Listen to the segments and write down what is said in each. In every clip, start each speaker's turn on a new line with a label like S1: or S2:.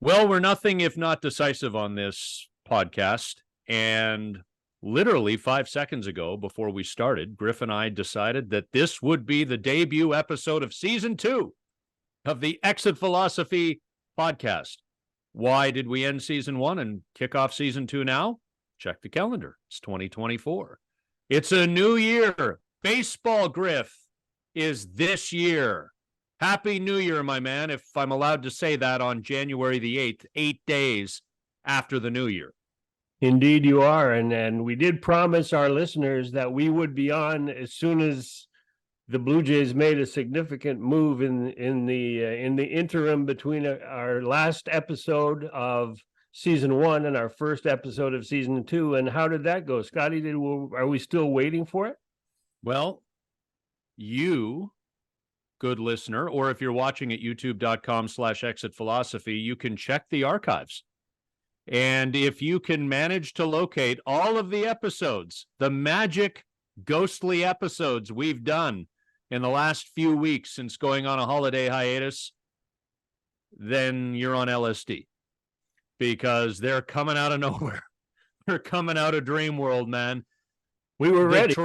S1: Well, we're nothing if not decisive on this podcast. And literally 5 seconds ago, before we started, Griff and I decided that this would be the debut episode of season 2 of the Exit Philosophy podcast. Why did we end season 1 and kick off season 2 now? Check the calendar. It's 2024. It's a new year. Baseball, Griff, is this year. Happy New Year, my man, if I'm allowed to say that on January the 8th, 8 days after the new year.
S2: Indeed you are. And we did promise our listeners that we would be on as soon as the Blue Jays made a significant move in the interim between our last episode of season 1 and our first episode of season 2. And how did that go, Scotty? Are we still waiting for it?
S1: Well, you, good listener, or if you're watching at youtube.com/exitphilosophy, you can check the archives. And if you can manage to locate all of the episodes, the magic ghostly episodes we've done in the last few weeks since going on a holiday hiatus, then you're on LSD, because they're coming out of nowhere. They're coming out of dream world, man.
S2: We were ready.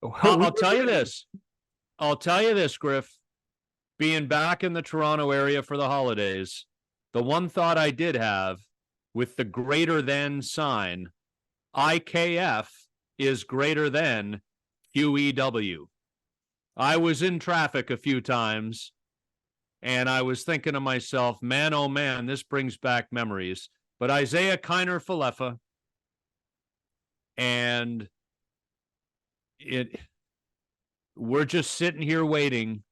S1: I'll tell you this. I'll tell you this, Griff. Being back in the Toronto area for the holidays, the one thought I did have with the greater than sign, IKF is greater than QEW. I was in traffic a few times, and I was thinking to myself, man, oh man, this brings back memories. But Isaiah Kiner Falefa, and we're just sitting here waiting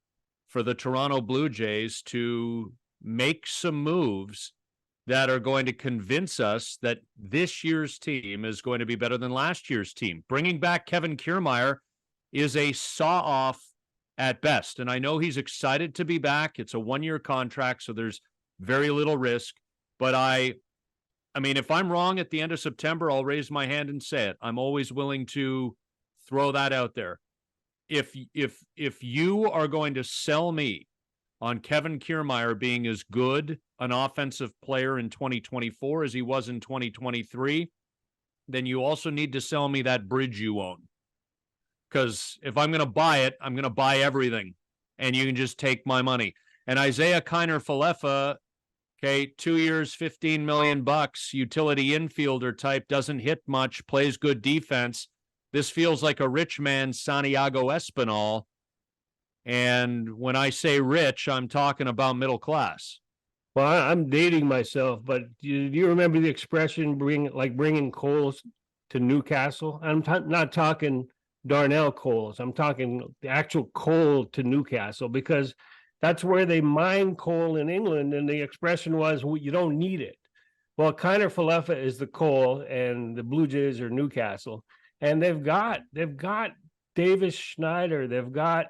S1: for the Toronto Blue Jays to make some moves that are going to convince us that this year's team is going to be better than last year's team. Bringing back Kevin Kiermaier is a saw-off at best, and I know he's excited to be back. It's a one-year contract, so there's very little risk. But I mean, if I'm wrong at the end of September, I'll raise my hand and say it. I'm always willing to throw that out there. If you are going to sell me on Kevin Kiermaier being as good an offensive player in 2024 as he was in 2023, then you also need to sell me that bridge you own. Because if I'm going to buy it, I'm going to buy everything, and you can just take my money. And Isaiah Kiner Falefa, okay, 2 years, $15 million, utility infielder type, doesn't hit much, plays good defense. This feels like a rich man, Santiago Espinal. And when I say rich, I'm talking about middle class.
S2: Well, I'm dating myself, but do you remember the expression bringing coals to Newcastle? I'm not talking Darnell coals. I'm talking the actual coal to Newcastle, because that's where they mine coal in England, and the expression was, well, you don't need it. Well, Kiner Falefa is the coal, and the Blue Jays are Newcastle, and they've got Davis Schneider, they've got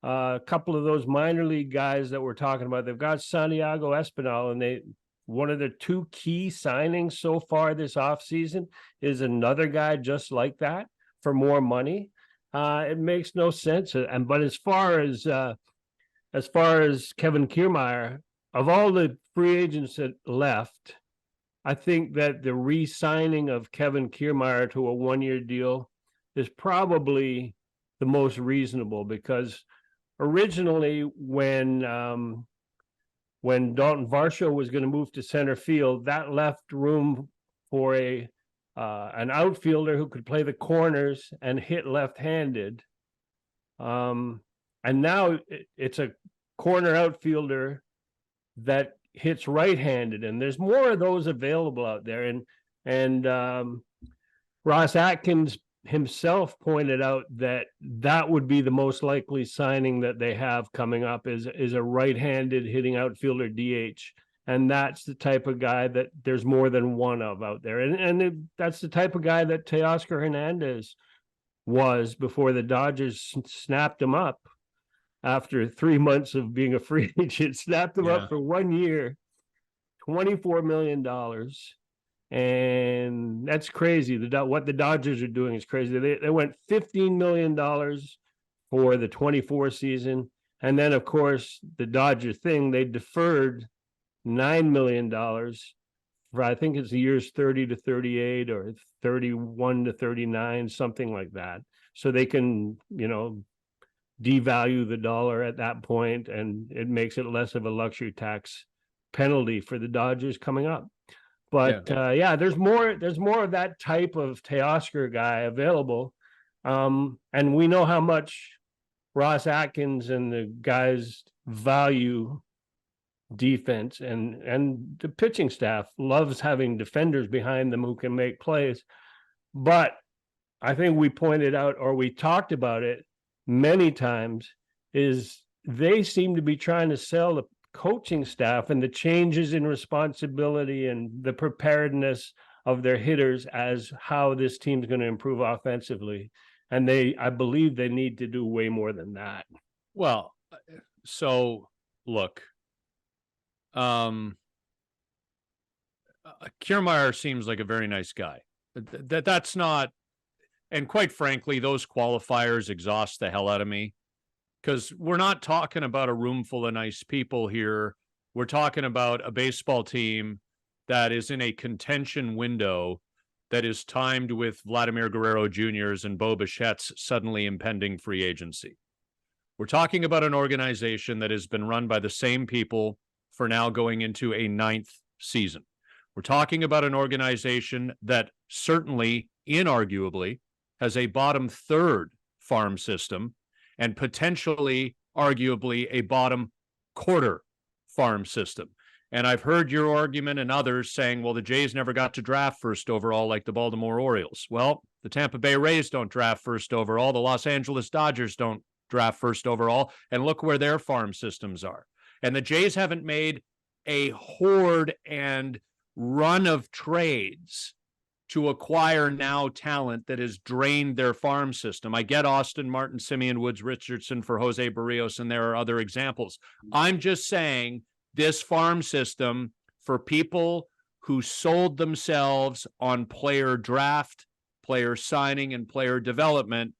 S2: a couple of those minor league guys that we're talking about. They've got Santiago Espinal, and one of their 2 key signings so far this offseason is another guy just like that for more money. It makes no sense. But as far as Kevin Kiermaier, of all the free agents that left, I think that the re-signing of Kevin Kiermaier to a 1-year deal is probably the most reasonable, because originally when Dalton Varsho was going to move to center field, that left room for an outfielder who could play the corners and hit left-handed. And now it's a corner outfielder that hits right-handed, and there's more of those available out there. And Ross Atkins himself pointed out that would be the most likely signing that they have coming up is a right-handed hitting outfielder DH. And that's the type of guy that there's more than one of out there. And that's the type of guy that Teoscar Hernandez was before the Dodgers snapped him up after 3 months of being a free agent, snapped him up for 1 year, $24 million. And that's crazy. What the Dodgers are doing is crazy. They went $15 million for the 24 season. And then, of course, the Dodger thing, they deferred $9 million for, I think it's the years 30 to 38 or 31 to 39, something like that. So they can, devalue the dollar at that point, and it makes it less of a luxury tax penalty for the Dodgers coming up. But there's more of that type of Teoscar guy available. And we know how much Ross Atkins and the guys value defense, and the pitching staff loves having defenders behind them who can make plays. But I think we pointed out, or we talked about it many times, is they seem to be trying to sell the coaching staff and the changes in responsibility and the preparedness of their hitters as how this team's going to improve offensively. And I believe they need to do way more than that.
S1: Well, so look, Kiermaier seems like a very nice guy. That's not, and quite frankly, those qualifiers exhaust the hell out of me, because we're not talking about a room full of nice people here. We're talking about a baseball team that is in a contention window that is timed with Vladimir Guerrero Jr.'s and Bo Bichette's suddenly impending free agency. We're talking about an organization that has been run by the same people for now going into a 9th season. We're talking about an organization that certainly, inarguably, has a bottom third farm system and potentially, arguably, a bottom quarter farm system. And I've heard your argument and others saying, well, the Jays never got to draft first overall like the Baltimore Orioles. Well, the Tampa Bay Rays don't draft first overall. The Los Angeles Dodgers don't draft first overall. And look where their farm systems are. And the Jays haven't made a horde and run of trades to acquire now talent that has drained their farm system. I get Austin Martin, Simeon Woods, Richardson for Jose Barrios, and there are other examples. I'm just saying this farm system, for people who sold themselves on player draft, player signing, and player development,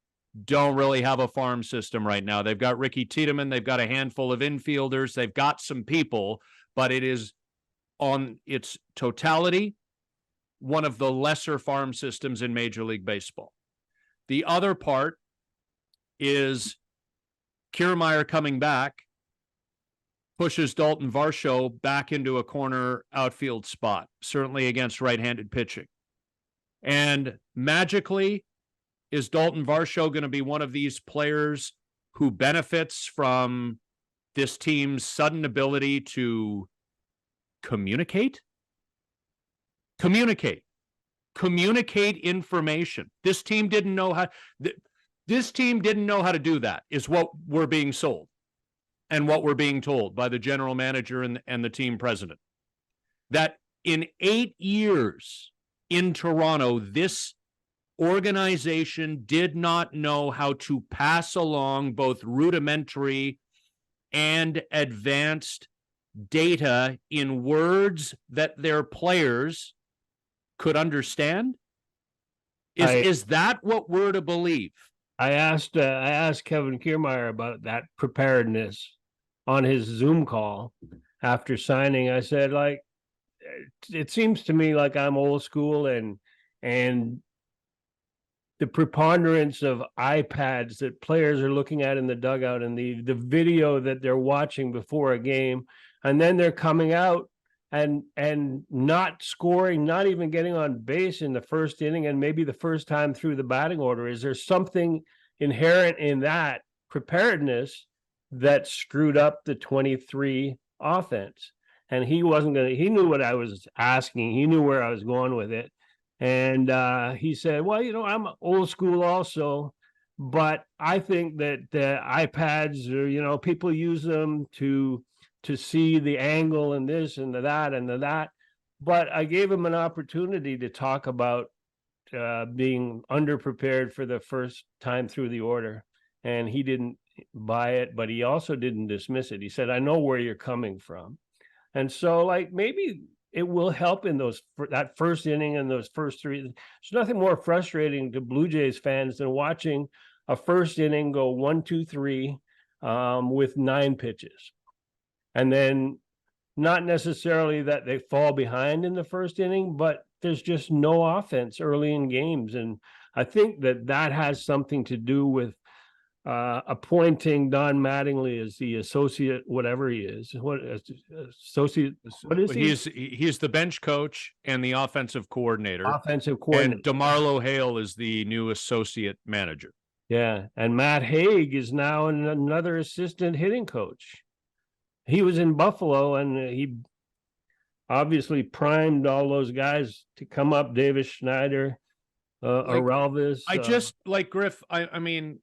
S1: don't really have a farm system right now. They've got Ricky Tiedemann. They've got a handful of infielders. They've got some people, but it is on its totality one of the lesser farm systems in Major League Baseball. The other part is Kiermaier coming back pushes Dalton Varsho back into a corner outfield spot, certainly against right-handed pitching. And magically, is Dalton Varsho going to be one of these players who benefits from this team's sudden ability to communicate information? This team didn't know how to do that, is what we're being sold and what we're being told by the general manager and the team president. That in 8 years in Toronto, this organization did not know how to pass along both rudimentary and advanced data in words that their players could understand. Is that what we're to believe?
S2: I asked Kevin Kiermaier about that preparedness on his Zoom call after signing. I said, like, it seems to me like I'm old school, and the preponderance of iPads that players are looking at in the dugout, and the video that they're watching before a game, and then they're coming out and not scoring, not even getting on base in the first inning, and maybe the first time through the batting order. Is there something inherent in that preparedness that screwed up the 23 offense? And he knew what I was asking. He knew where I was going with it. And he said, well, I'm old school also, but I think that the iPads are, people use them to see the angle and this and that and that. But I gave him an opportunity to talk about being underprepared for the first time through the order. And he didn't buy it, but he also didn't dismiss it. He said, I know where you're coming from. And so, like, maybe it will help in that first inning and those first three. There's nothing more frustrating to Blue Jays fans than watching a first inning go 1, 2, 3 with 9 pitches. And then not necessarily that they fall behind in the first inning, but there's just no offense early in games. And I think that has something to do with appointing Don Mattingly as the associate, whatever he is. What associate? What is he?
S1: He's the bench coach and the offensive coordinator.
S2: Offensive coordinator.
S1: And DeMarlo Hale is the new associate manager.
S2: Yeah, and Matt Haig is now another assistant hitting coach. He was in Buffalo, and he obviously primed all those guys to come up. Davis Schneider, Aralvis.
S1: I just like Griff. I mean,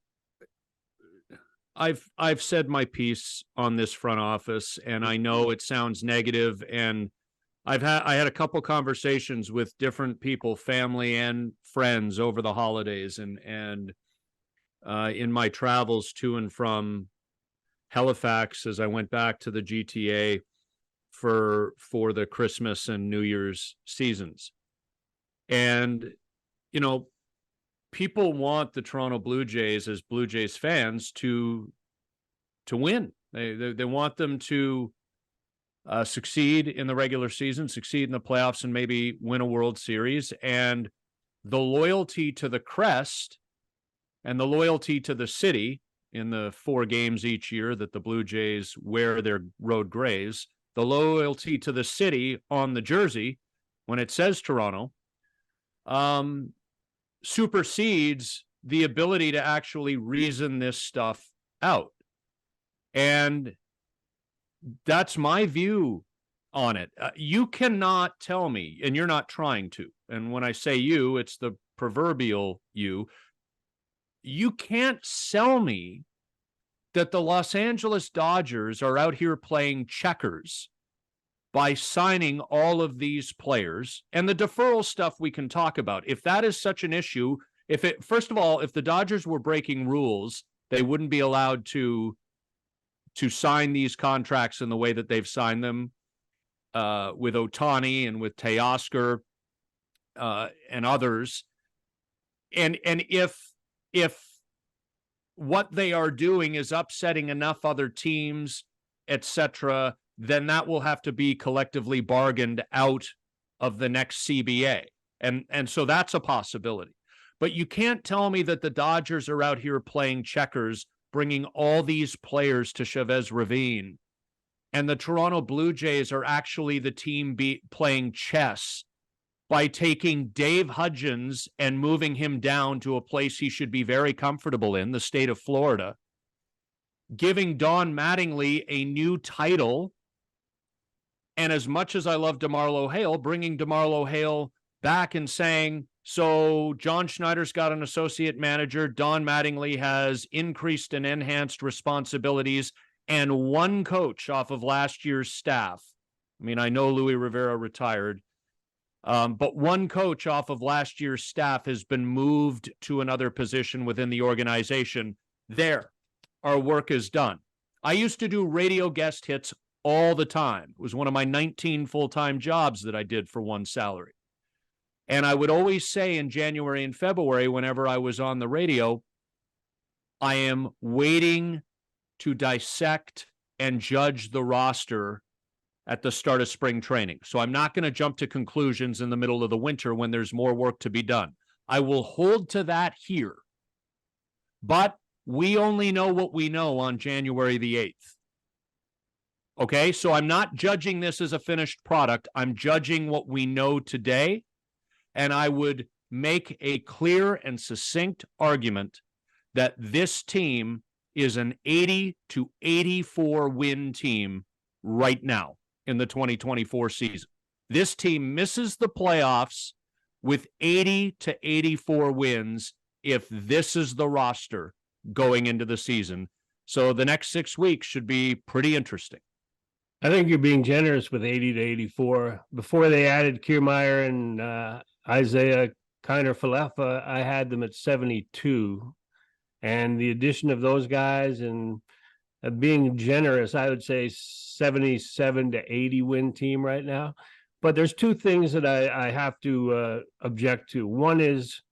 S1: I've said my piece on this front office, and I know it sounds negative, and I had a couple conversations with different people, family and friends, over the holidays, and in my travels to and from Halifax as I went back to the GTA for the Christmas and New Year's seasons. And, you know, people want the Toronto Blue Jays, as Blue Jays fans, to win. They want them to succeed in the regular season, succeed in the playoffs, and maybe win a World Series. And the loyalty to the crest and the loyalty to the city in the 4 games each year that the Blue Jays wear their road grays, the loyalty to the city on the jersey when it says Toronto, supersedes the ability to actually reason this stuff out. And that's my view on it. You cannot tell me, and you're not trying to, and when I say you, it's the proverbial you can't sell me that the Los Angeles Dodgers are out here playing checkers by signing all of these players. And the deferral stuff we can talk about. If that is such an issue, first of all, if the Dodgers were breaking rules, they wouldn't be allowed to sign these contracts in the way that they've signed them with Ohtani and with Teoscar and others. And if what they are doing is upsetting enough other teams, etc., then that will have to be collectively bargained out of the next CBA. And so that's a possibility. But you can't tell me that the Dodgers are out here playing checkers, bringing all these players to Chavez Ravine, and the Toronto Blue Jays are actually the team playing chess by taking Dave Hudgens and moving him down to a place he should be very comfortable in, the state of Florida, giving Don Mattingly a new title, and as much as I love DeMarlo Hale, bringing DeMarlo Hale back and saying, so John Schneider's got an associate manager, Don Mattingly has increased and enhanced responsibilities, and one coach off of last year's staff. I mean, I know Louis Rivera retired, but one coach off of last year's staff has been moved to another position within the organization. There, our work is done. I used to do radio guest hits all the time. It was one of my 19 full-time jobs that I did for one salary. And I would always say in January and February, whenever I was on the radio, I am waiting to dissect and judge the roster at the start of spring training. So I'm not going to jump to conclusions in the middle of the winter when there's more work to be done. I will hold to that here. But we only know what we know on January the 8th. Okay, so I'm not judging this as a finished product. I'm judging what we know today. And I would make a clear and succinct argument that this team is an 80 to 84 win team right now in the 2024 season. This team misses the playoffs with 80 to 84 wins if this is the roster going into the season. So the next 6 weeks should be pretty interesting.
S2: I think you're being generous with 80 to 84. Before they added Kiermaier and Isaiah Kiner-Falefa, I had them at 72. And the addition of those guys and being generous, I would say 77 to 80 win team right now. But there's two things that I have to object to. One is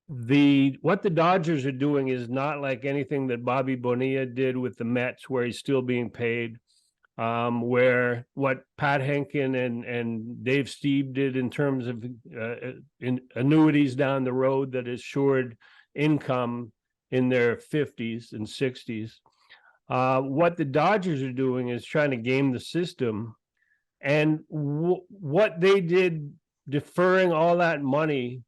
S2: what the Dodgers are doing is not like anything that Bobby Bonilla did with the Mets, where he's still being paid. where what Pat Henkin and Dave Stieb did in terms of in annuities down the road that assured income in their 50s and 60s. What the Dodgers are doing is trying to game the system. And what they did, deferring all that money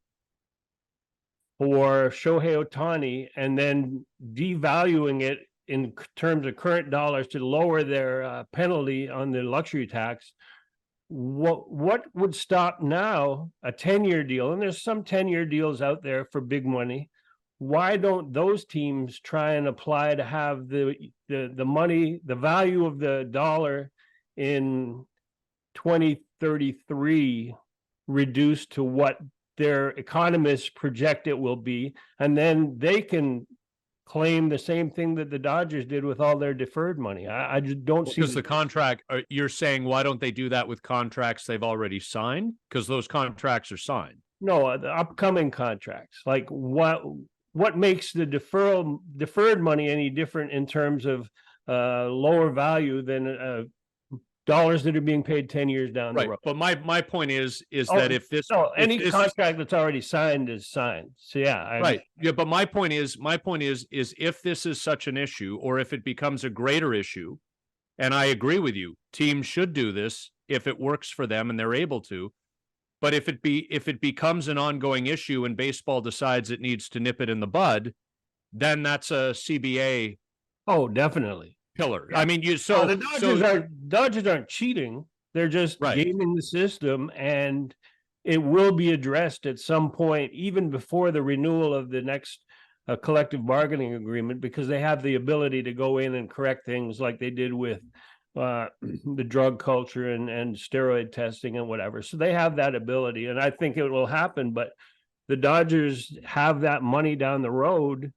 S2: for Shohei Ohtani and then devaluing it in terms of current dollars to lower their penalty on the luxury tax. What would stop now a 10-year deal? And there's some 10-year deals out there for big money. Why don't those teams try and apply to have the money, the value of the dollar in 2033 reduced to what their economists project it will be, and then they can claim the same thing that the Dodgers did with all their deferred money. I just don't see
S1: because the contract. You're saying why don't they do that with contracts they've already signed? Because those contracts are signed.
S2: No, the upcoming contracts. Like what makes the deferred money any different in terms of lower value than dollars that are being paid 10 years down the road?
S1: But my point is that if this
S2: any contract that's already signed is signed. So yeah,
S1: but my point is if this is such an issue, or if it becomes a greater issue, and I agree with you, teams should do this if it works for them and they're able to. But if it becomes an ongoing issue and baseball decides it needs to nip it in the bud, then that's a CBA.
S2: Oh, definitely.
S1: Pillar. Yeah. I mean,
S2: the Dodgers aren't cheating. They're just gaming the system, and it will be addressed at some point, even before the renewal of the next collective bargaining agreement, because they have the ability to go in and correct things like they did with the drug culture and steroid testing and whatever. So they have that ability, and I think it will happen. But the Dodgers have that money down the road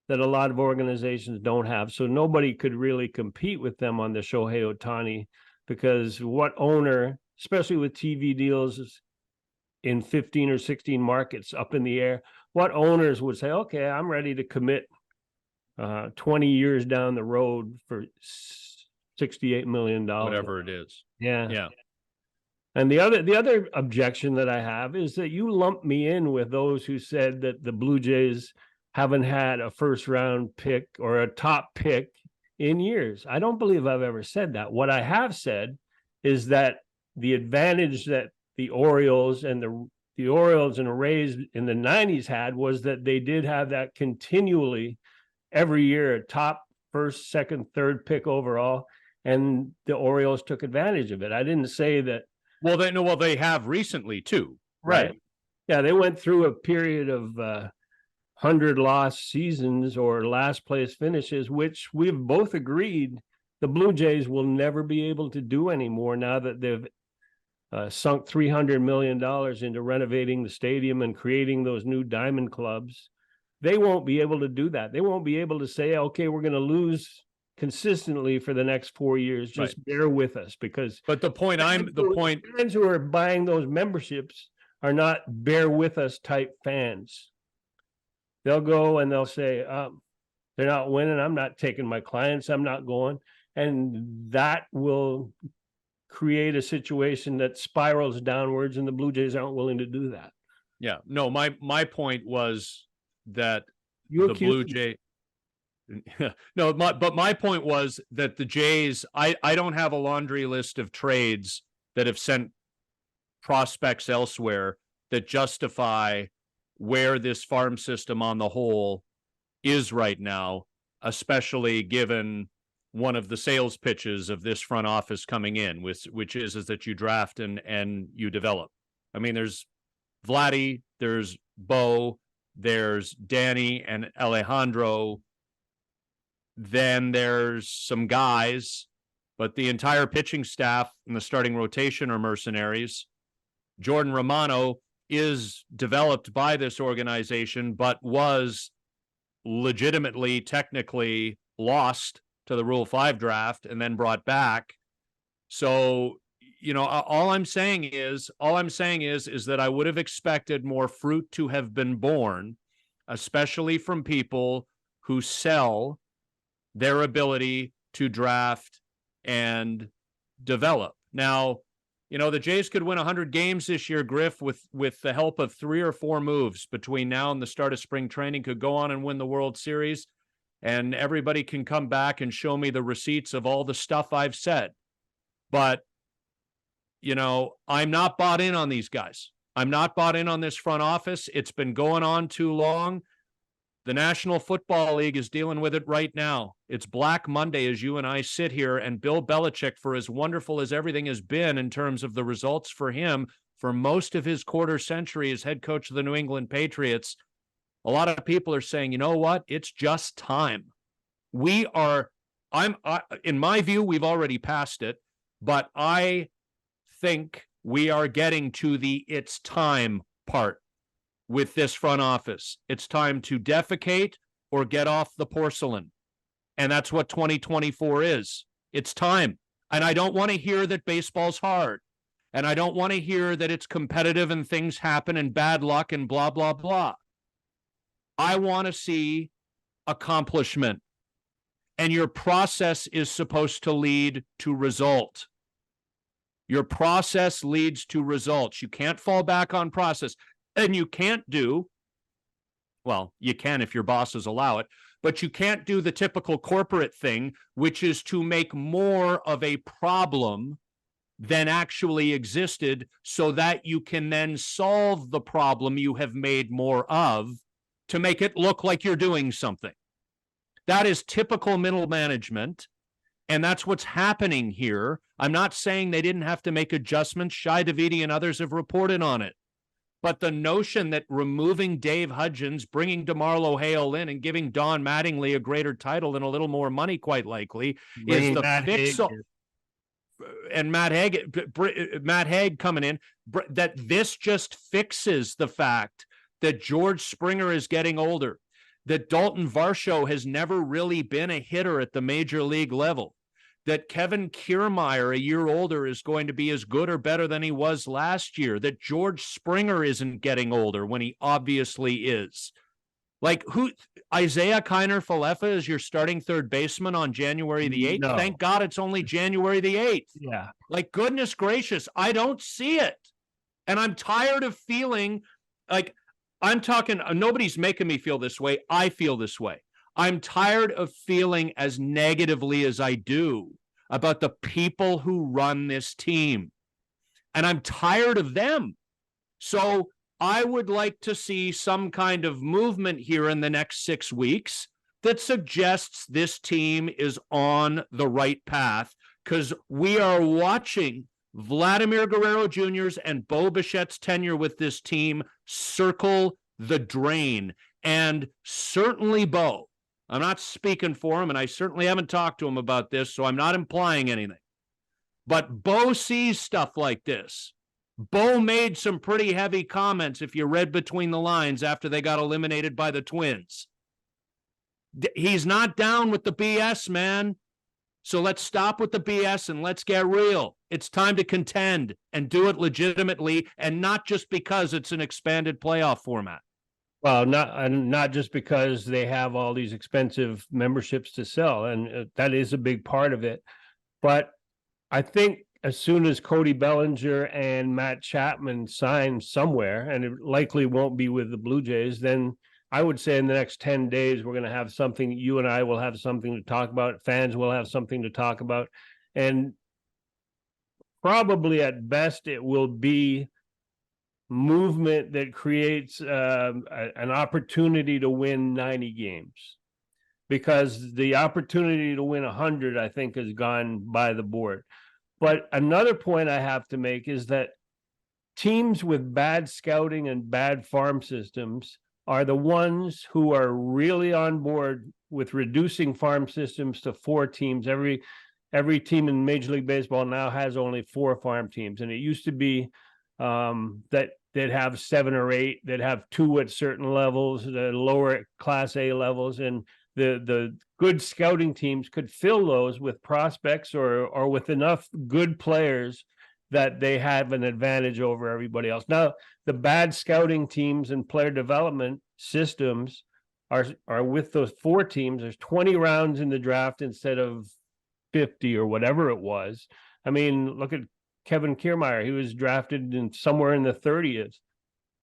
S2: that a lot of organizations don't have. So nobody could really compete with them on the Shohei Ohtani, because what owner, especially with TV deals in 15 or 16 markets up in the air, what owners would say, okay, I'm ready to commit 20 years down the road for $68 million.
S1: Whatever it is.
S2: Yeah.
S1: Yeah.
S2: And the other objection that I have is that you lump me in with those who said that the Blue Jays haven't had a first round pick or a top pick in years. I don't believe I've ever said that. What I have said is that the advantage that the Orioles and the Orioles and the Rays in the 90s had was that they did have that continually every year, a top first, second, third pick overall, and the Orioles took advantage of it. I didn't say that.
S1: Well, they have recently too.
S2: Right. Yeah, they went through a period of 100 lost seasons or last place finishes, which we've both agreed the Blue Jays will never be able to do anymore now that they've sunk $300 million into renovating the stadium and creating those new diamond clubs. They won't be able to do that. They won't be able to say, okay, we're going to lose consistently for the next 4 years. Just bear with us, because
S1: fans
S2: who are buying those memberships are not bear with us type fans. They'll go and they'll say, they're not winning. I'm not taking my clients. I'm not going. And that will create a situation that spirals downwards, and the Blue Jays aren't willing to do that.
S1: Yeah. No, my point was that
S2: the
S1: Blue Jay. No, but my point was that the Jays, I don't have a laundry list of trades that have sent prospects elsewhere that justify where this farm system on the whole is right now, especially given one of the sales pitches of this front office coming in, which is that you draft and you develop. I mean, there's Vladdy, there's Bo, there's Danny and Alejandro. Then there's some guys, but the entire pitching staff and the starting rotation are mercenaries. Jordan Romano is developed by this organization, but was legitimately, technically lost to the Rule 5 draft and then brought back. So, all I'm saying is that I would have expected more fruit to have been born, especially from people who sell their ability to draft and develop. Now, the Jays could win 100 games this year, Griff, with the help of 3 or 4 moves between now and the start of spring training, could go on and win the World Series, and everybody can come back and show me the receipts of all the stuff I've said. But, I'm not bought in on these guys. I'm not bought in on this front office. It's been going on too long. The National Football League is dealing with it right now. It's Black Monday as you and I sit here, and Bill Belichick, for as wonderful as everything has been in terms of the results for him for most of his quarter century as head coach of the New England Patriots, a lot of people are saying, you know what? It's just time. In my view, we've already passed it, but I think we are getting to the it's time part with this front office. It's time to defecate or get off the porcelain. And that's what 2024 is. It's time. And I don't want to hear that baseball's hard. And I don't want to hear that it's competitive and things happen and bad luck and blah, blah, blah. I want to see accomplishment. And your process is supposed to lead to result. Your process leads to results. You can't fall back on process. And you can't do, well, you can if your bosses allow it, but you can't do the typical corporate thing, which is to make more of a problem than actually existed so that you can then solve the problem you have made more of to make it look like you're doing something. That is typical middle management, and that's what's happening here. I'm not saying they didn't have to make adjustments. Shai Davidi and others have reported on it. But the notion that removing Dave Hudgens, bringing DeMarlo Hale in, and giving Don Mattingly a greater title and a little more money, quite likely, is the fix. And Matt Hague coming in, that this just fixes the fact that George Springer is getting older, that Dalton Varsho has never really been a hitter at the major league level, that Kevin Kiermaier, a year older, is going to be as good or better than he was last year, that George Springer isn't getting older when he obviously is. Isaiah Kiner-Falefa is your starting third baseman on January the 8th? No. Thank God it's only January the 8th.
S2: Yeah.
S1: Goodness gracious, I don't see it. And I'm tired of feeling nobody's making me feel this way. I feel this way. I'm tired of feeling as negatively as I do about the people who run this team. And I'm tired of them. So I would like to see some kind of movement here in the next 6 weeks that suggests this team is on the right path, because we are watching Vladimir Guerrero Jr.'s and Bo Bichette's tenure with this team circle the drain. And certainly Bo, I'm not speaking for him, and I certainly haven't talked to him about this, so I'm not implying anything. But Bo sees stuff like this. Bo made some pretty heavy comments, if you read between the lines, after they got eliminated by the Twins. He's not down with the BS, man. So let's stop with the BS and let's get real. It's time to contend and do it legitimately, and not just because it's an expanded playoff format.
S2: Well, not just because they have all these expensive memberships to sell, and that is a big part of it. But I think as soon as Cody Bellinger and Matt Chapman sign somewhere, and it likely won't be with the Blue Jays, then I would say in the next 10 days, we're going to have something. You and I will have something to talk about. Fans will have something to talk about. And probably at best, it will be movement that creates an opportunity to win 90 games, because the opportunity to win 100, I think, has gone by the board. But another point I have to make is that teams with bad scouting and bad farm systems are the ones who are really on board with reducing farm systems to 4 teams. Every team in Major League Baseball now has only 4 farm teams, and it used to be that they'd have 7 or 8 that have 2 at certain levels, the lower Class A levels, and the good scouting teams could fill those with prospects or with enough good players that they have an advantage over everybody else. Now, the bad scouting teams and player development systems are with those 4 teams. There's 20 rounds in the draft instead of 50 or whatever it was. I mean, look at Kevin Kiermaier. He was drafted in somewhere in the 30th.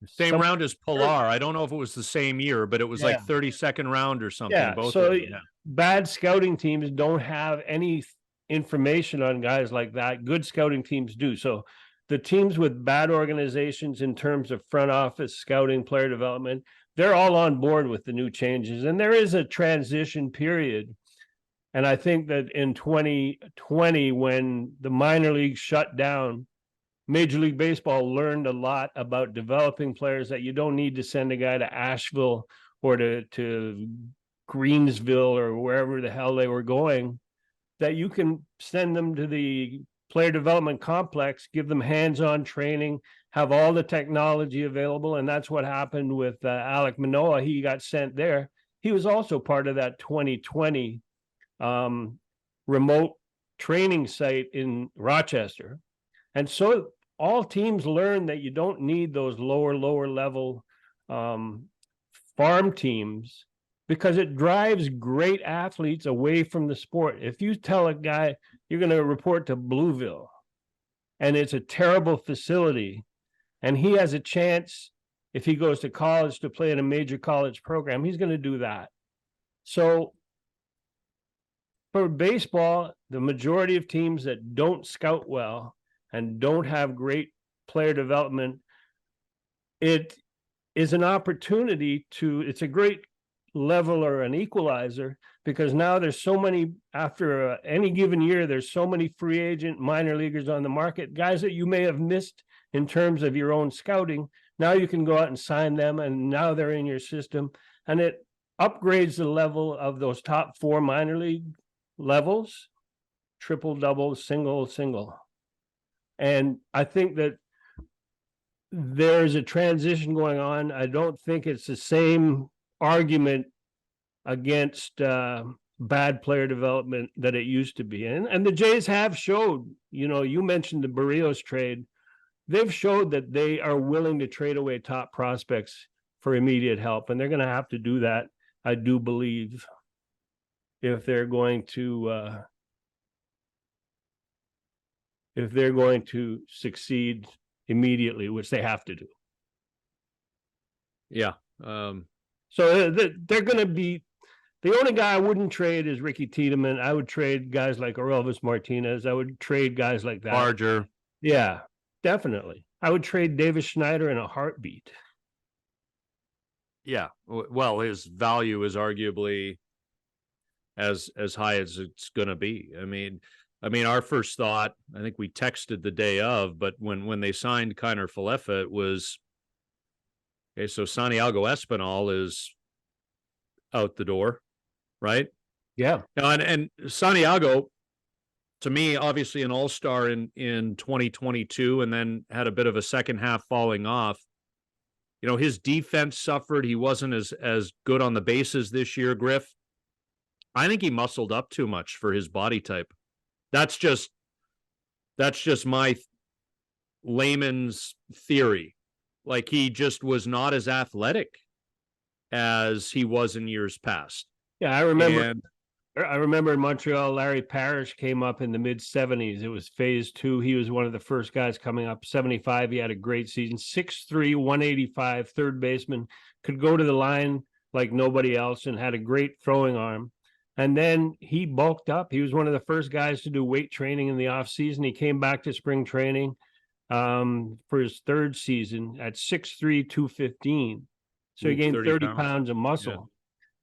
S1: Same round as Pilar. I don't know if it was the same year, but it was like 32nd round or something.
S2: Yeah.
S1: Both
S2: So
S1: of them. Yeah.
S2: bad scouting teams don't have any information on guys like that. Good scouting teams do. So the teams with bad organizations in terms of front office scouting, player development, they're all on board with the new changes. And there is a transition period. And I think that in 2020, when the minor leagues shut down, Major League Baseball learned a lot about developing players, that you don't need to send a guy to Asheville or to Greensville or wherever the hell they were going, that you can send them to the player development complex, give them hands-on training, have all the technology available. And that's what happened with Alek Manoah. He got sent there. He was also part of that 2020 remote training site in Rochester. And so all teams learn that you don't need those lower level farm teams, because it drives great athletes away from the sport. If you tell a guy you're going to report to Blueville and it's a terrible facility, and he has a chance, if he goes to college, to play in a major college program, he's going to do that. So for baseball, the majority of teams that don't scout well and don't have great player development, it is an opportunity to, it's a great level or an equalizer, because now there's so many, after any given year, there's so many free agent minor leaguers on the market, guys that you may have missed in terms of your own scouting. Now you can go out and sign them, and now they're in your system, and it upgrades the level of those top 4 minor league levels: triple, double, single. And I think that there's a transition going on. I don't think it's the same argument against bad player development that it used to be. And the Jays have showed, you mentioned the Barrios trade. They've showed that they are willing to trade away top prospects for immediate help. And they're going to have to do that, I do believe, if they're going to succeed immediately, which they have to do.
S1: Yeah.
S2: So they're going to be, the only guy I wouldn't trade is Ricky Tiedemann. I would trade guys like Orelvis Martinez. I would trade guys like that.
S1: Barger.
S2: Yeah, definitely. I would trade Davis Schneider in a heartbeat.
S1: Yeah. Well, his value is arguably as high as it's going to be. I mean, our first thought, I think we texted the day of, but when they signed Kiner Falefa, it was, okay, so Santiago Espinal is out the door, right?
S2: Yeah.
S1: And Santiago, to me, obviously an all-star in 2022, and then had a bit of a second half falling off. His defense suffered. He wasn't as good on the bases this year, Griff. I think he muscled up too much for his body type. That's just my layman's theory. Like, he just was not as athletic as he was in years past.
S2: Yeah, I remember in Montreal, Larry Parrish came up in the mid-70s. It was phase 2. He was one of the first guys coming up. 75, he had a great season. 6'3", 185, third baseman, could go to the line like nobody else, and had a great throwing arm. And then he bulked up. He was one of the first guys to do weight training in the offseason. He came back to spring training for his third season at 6'3", 215. So he gained 30 pounds of muscle.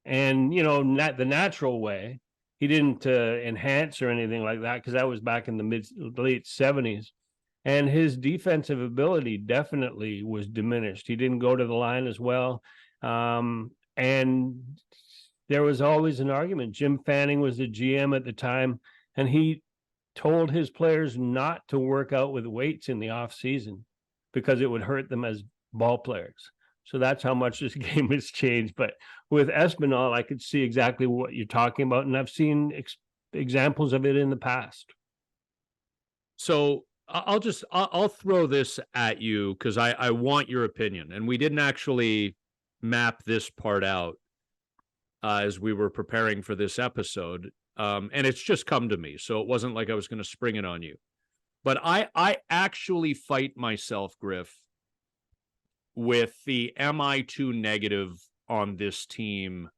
S2: Yeah. And, the natural way, he didn't enhance or anything like that, because that was back in the late 70s. And his defensive ability definitely was diminished. He didn't go to the line as well. And there was always an argument. Jim Fanning was the GM at the time, and he told his players not to work out with weights in the off season because it would hurt them as ball players. So that's how much this game has changed. But with Espinal, I could see exactly what you're talking about, and I've seen examples of it in the past.
S1: So I'll throw this at you, because I want your opinion, and we didn't actually map this part out as we were preparing for this episode. And it's just come to me, so it wasn't like I was going to spring it on you. But I actually fight myself, Griff, with the am I too negative on this team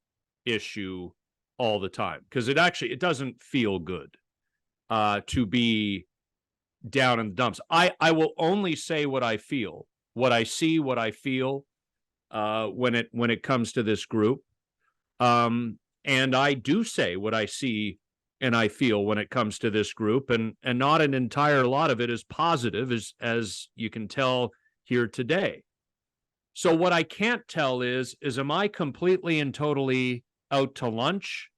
S1: issue all the time, because it doesn't feel good to be down in the dumps. I will only say what I feel, what I see, what I feel when it comes to this group. And I do say what I see and I feel when it comes to this group, and not an entire lot of it is positive, as you can tell here today. So what I can't tell is am I completely and totally out to lunch,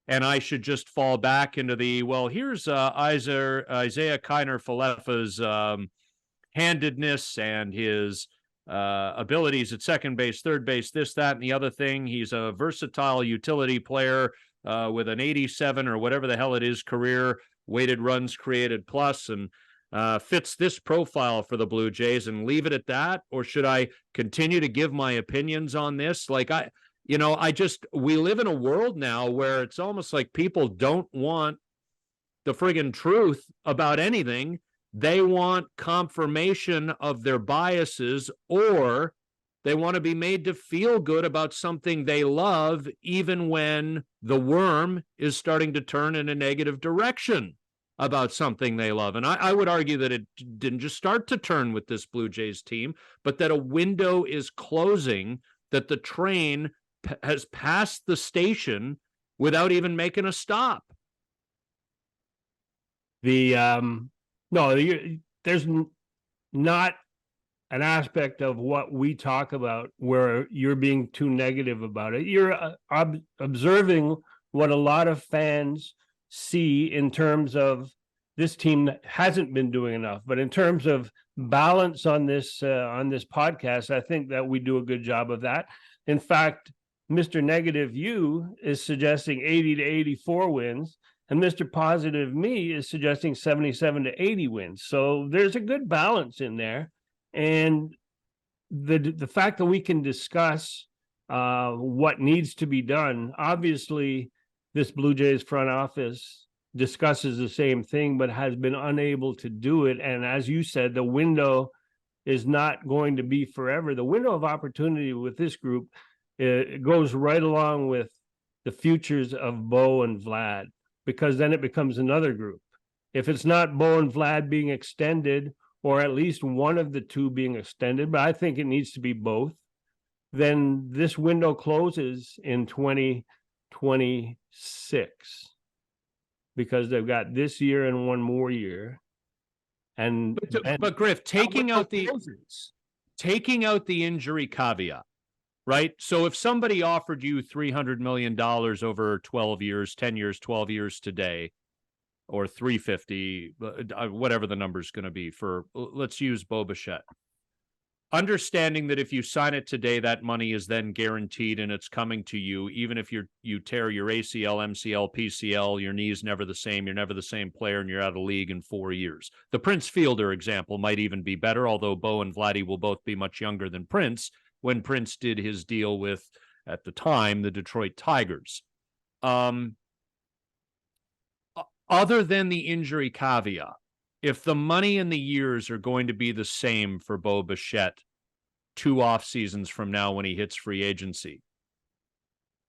S1: and I should just fall back into the, well, here's Isaiah Kiner Falefa's handedness and his abilities at second base, third base, this, that, and the other thing. He's a versatile utility player with an 87 or whatever the hell it is career weighted runs created plus, and fits this profile for the Blue Jays, and leave it at that? Or should I continue to give my opinions on this? Like, we live in a world now where it's almost like people don't want the friggin' truth about anything. They want confirmation of their biases, or they want to be made to feel good about something they love, even when the worm is starting to turn in a negative direction about something they love. And I would argue that it didn't just start to turn with this Blue Jays team, but that a window is closing, that the train has passed the station without even making a stop.
S2: There's not an aspect of what we talk about where you're being too negative about it. You're observing what a lot of fans see in terms of this team that hasn't been doing enough. But in terms of balance on this podcast, I think that we do a good job of that. In fact, Mr. Negative You is suggesting 80 to 84 wins, and Mr. Positive Me is suggesting 77 to 80 wins. So there's a good balance in there. And the fact that we can discuss what needs to be done, obviously this Blue Jays front office discusses the same thing, but has been unable to do it. And as you said, the window is not going to be forever. The window of opportunity with this group, it goes right along with the futures of Bo and Vlad, because then it becomes another group. If it's not Bo and Vlad being extended, or at least one of the two being extended, but I think it needs to be both, then this window closes in 2026, because they've got this year and one more year.
S1: But Griff, taking out the injury caveat, right? So if somebody offered you $300 million over 12 years, 10 years, 12 years today, or 350, whatever the number is going to be for, let's use Bo Bichette. Understanding that if you sign it today, that money is then guaranteed and it's coming to you, even if you tear your ACL, MCL, PCL, your knee's never the same, you're never the same player, and you're out of the league in 4 years. The Prince Fielder example might even be better, although Bo and Vladdy will both be much younger than Prince when Prince did his deal with, at the time, the Detroit Tigers. Other than the injury caveat, if the money and the years are going to be the same for Bo Bichette 2 off seasons from now when he hits free agency,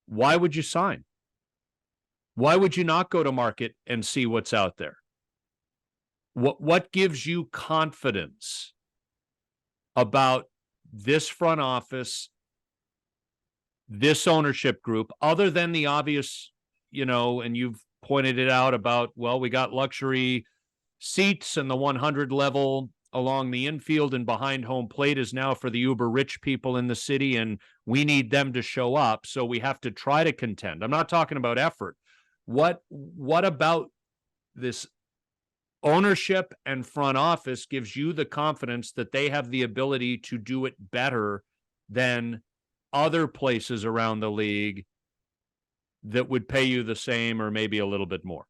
S1: why would you sign? Why would you not go to market and see what's out there? What gives you confidence about this front office, this ownership group, other than the obvious, and you've pointed it out about, well, we got luxury seats, and the 100 level along the infield and behind home plate is now for the uber rich people in the city, and we need them to show up, so we have to try to contend. I'm not talking about effort. What about this ownership and front office gives you the confidence that they have the ability to do it better than other places around the league that would pay you the same or maybe a little bit more?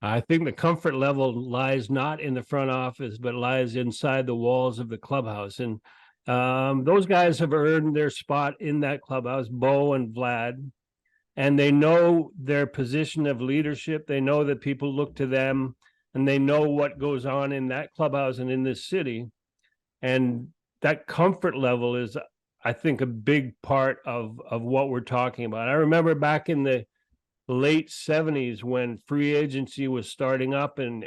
S2: I think the comfort level lies not in the front office, but lies inside the walls of the clubhouse. And those guys have earned their spot in that clubhouse, Bo and Vlad, and they know their position of leadership. They know that people look to them and they know what goes on in that clubhouse and in this city. And that comfort level is, I think, a big part of what we're talking about. I remember back in the late 70s when free agency was starting up, and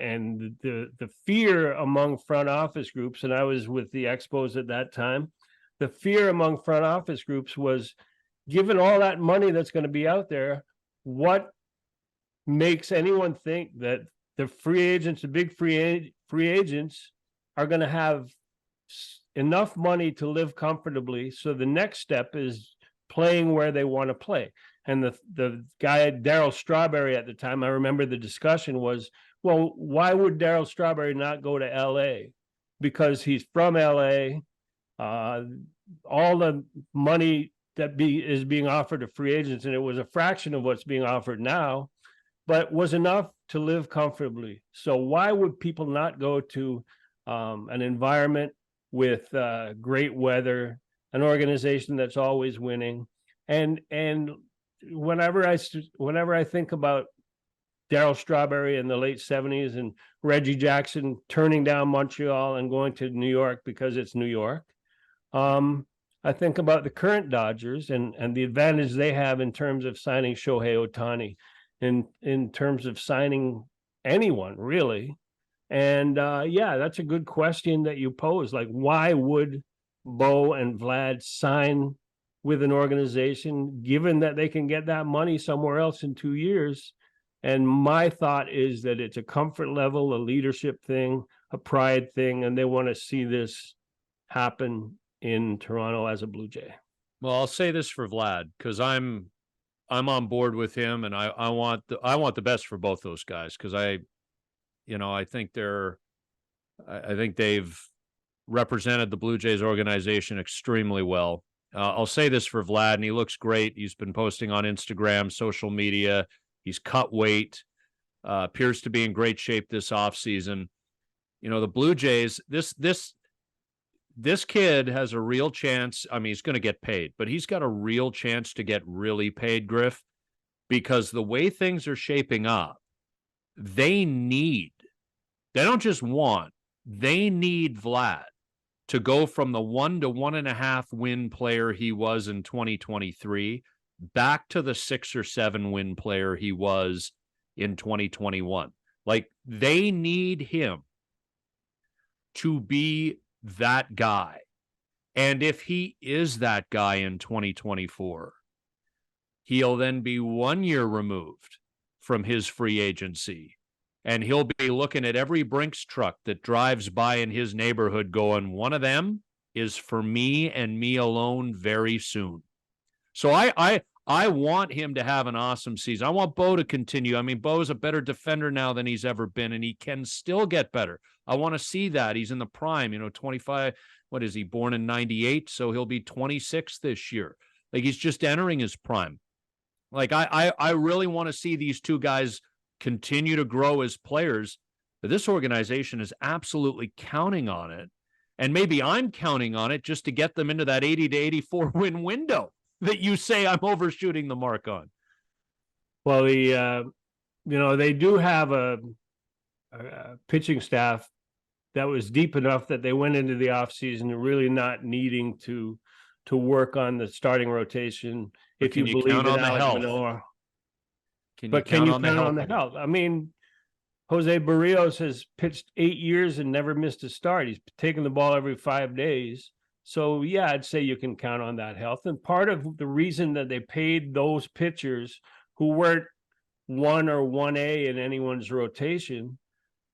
S2: the fear among front office groups, and I was with the Expos at that time, the fear among front office groups was, given all that money that's going to be out there, what makes anyone think that the free agents, the big free agents, are going to have enough money to live comfortably? So the next step is playing where they want to play. And the guy, Darryl Strawberry, at the time, I remember the discussion was, well, why would Darryl Strawberry not go to LA? Because he's from LA. All the money that is being offered to free agents, and it was a fraction of what's being offered now, but was enough to live comfortably. So why would people not go to an environment with great weather, an organization that's always winning? And whenever I think about Darryl Strawberry in the late 70s and Reggie Jackson turning down Montreal and going to New York because it's New York, I think about the current Dodgers and the advantage they have in terms of signing Shohei Ohtani, in terms of signing anyone, really. And yeah, that's a good question that you pose. Like, why would Bo and Vlad sign with an organization, given that they can get that money somewhere else in 2 years? And my thought is that it's a comfort level, a leadership thing, a pride thing, and they want to see this happen in Toronto as a Blue Jay.
S1: Well, I'll say this for Vlad, because I'm on board with him, and I want the best for both those guys, because I think they've represented the Blue Jays organization extremely well. I'll say this for Vlad, and he looks great. He's been posting on Instagram, social media. He's cut weight, appears to be in great shape this offseason. The Blue Jays, this kid has a real chance. I mean, he's going to get paid, but he's got a real chance to get really paid, Griff, because the way things are shaping up, they don't just want, they need Vlad to go from the 1 to 1.5 win player he was in 2023 back to the 6 or 7 win player he was in 2021. Like, they need him to be that guy. And if he is that guy in 2024, he'll then be 1 year removed from his free agency. And he'll be looking at every Brinks truck that drives by in his neighborhood going, one of them is for me and me alone very soon. So I want him to have an awesome season. I want Bo to continue. I mean, Bo's a better defender now than he's ever been, and he can still get better. I want to see that. He's in the prime, 25. What is he, born in 98? So he'll be 26 this year. Like, he's just entering his prime. Like, I really want to see these two guys continue to grow as players. But this organization is absolutely counting on it. And maybe I'm counting on it just to get them into that 80 to 84 win window that you say I'm overshooting the mark on.
S2: Well, they do have a pitching staff that was deep enough that they went into the offseason really not needing to work on the starting rotation. If you believe in Alek Manoah. Can you count on the health? I mean, Jose Barrios has pitched 8 years and never missed a start. He's taken the ball every 5 days. So, yeah, I'd say you can count on that health. And part of the reason that they paid those pitchers who weren't 1 or 1A in anyone's rotation,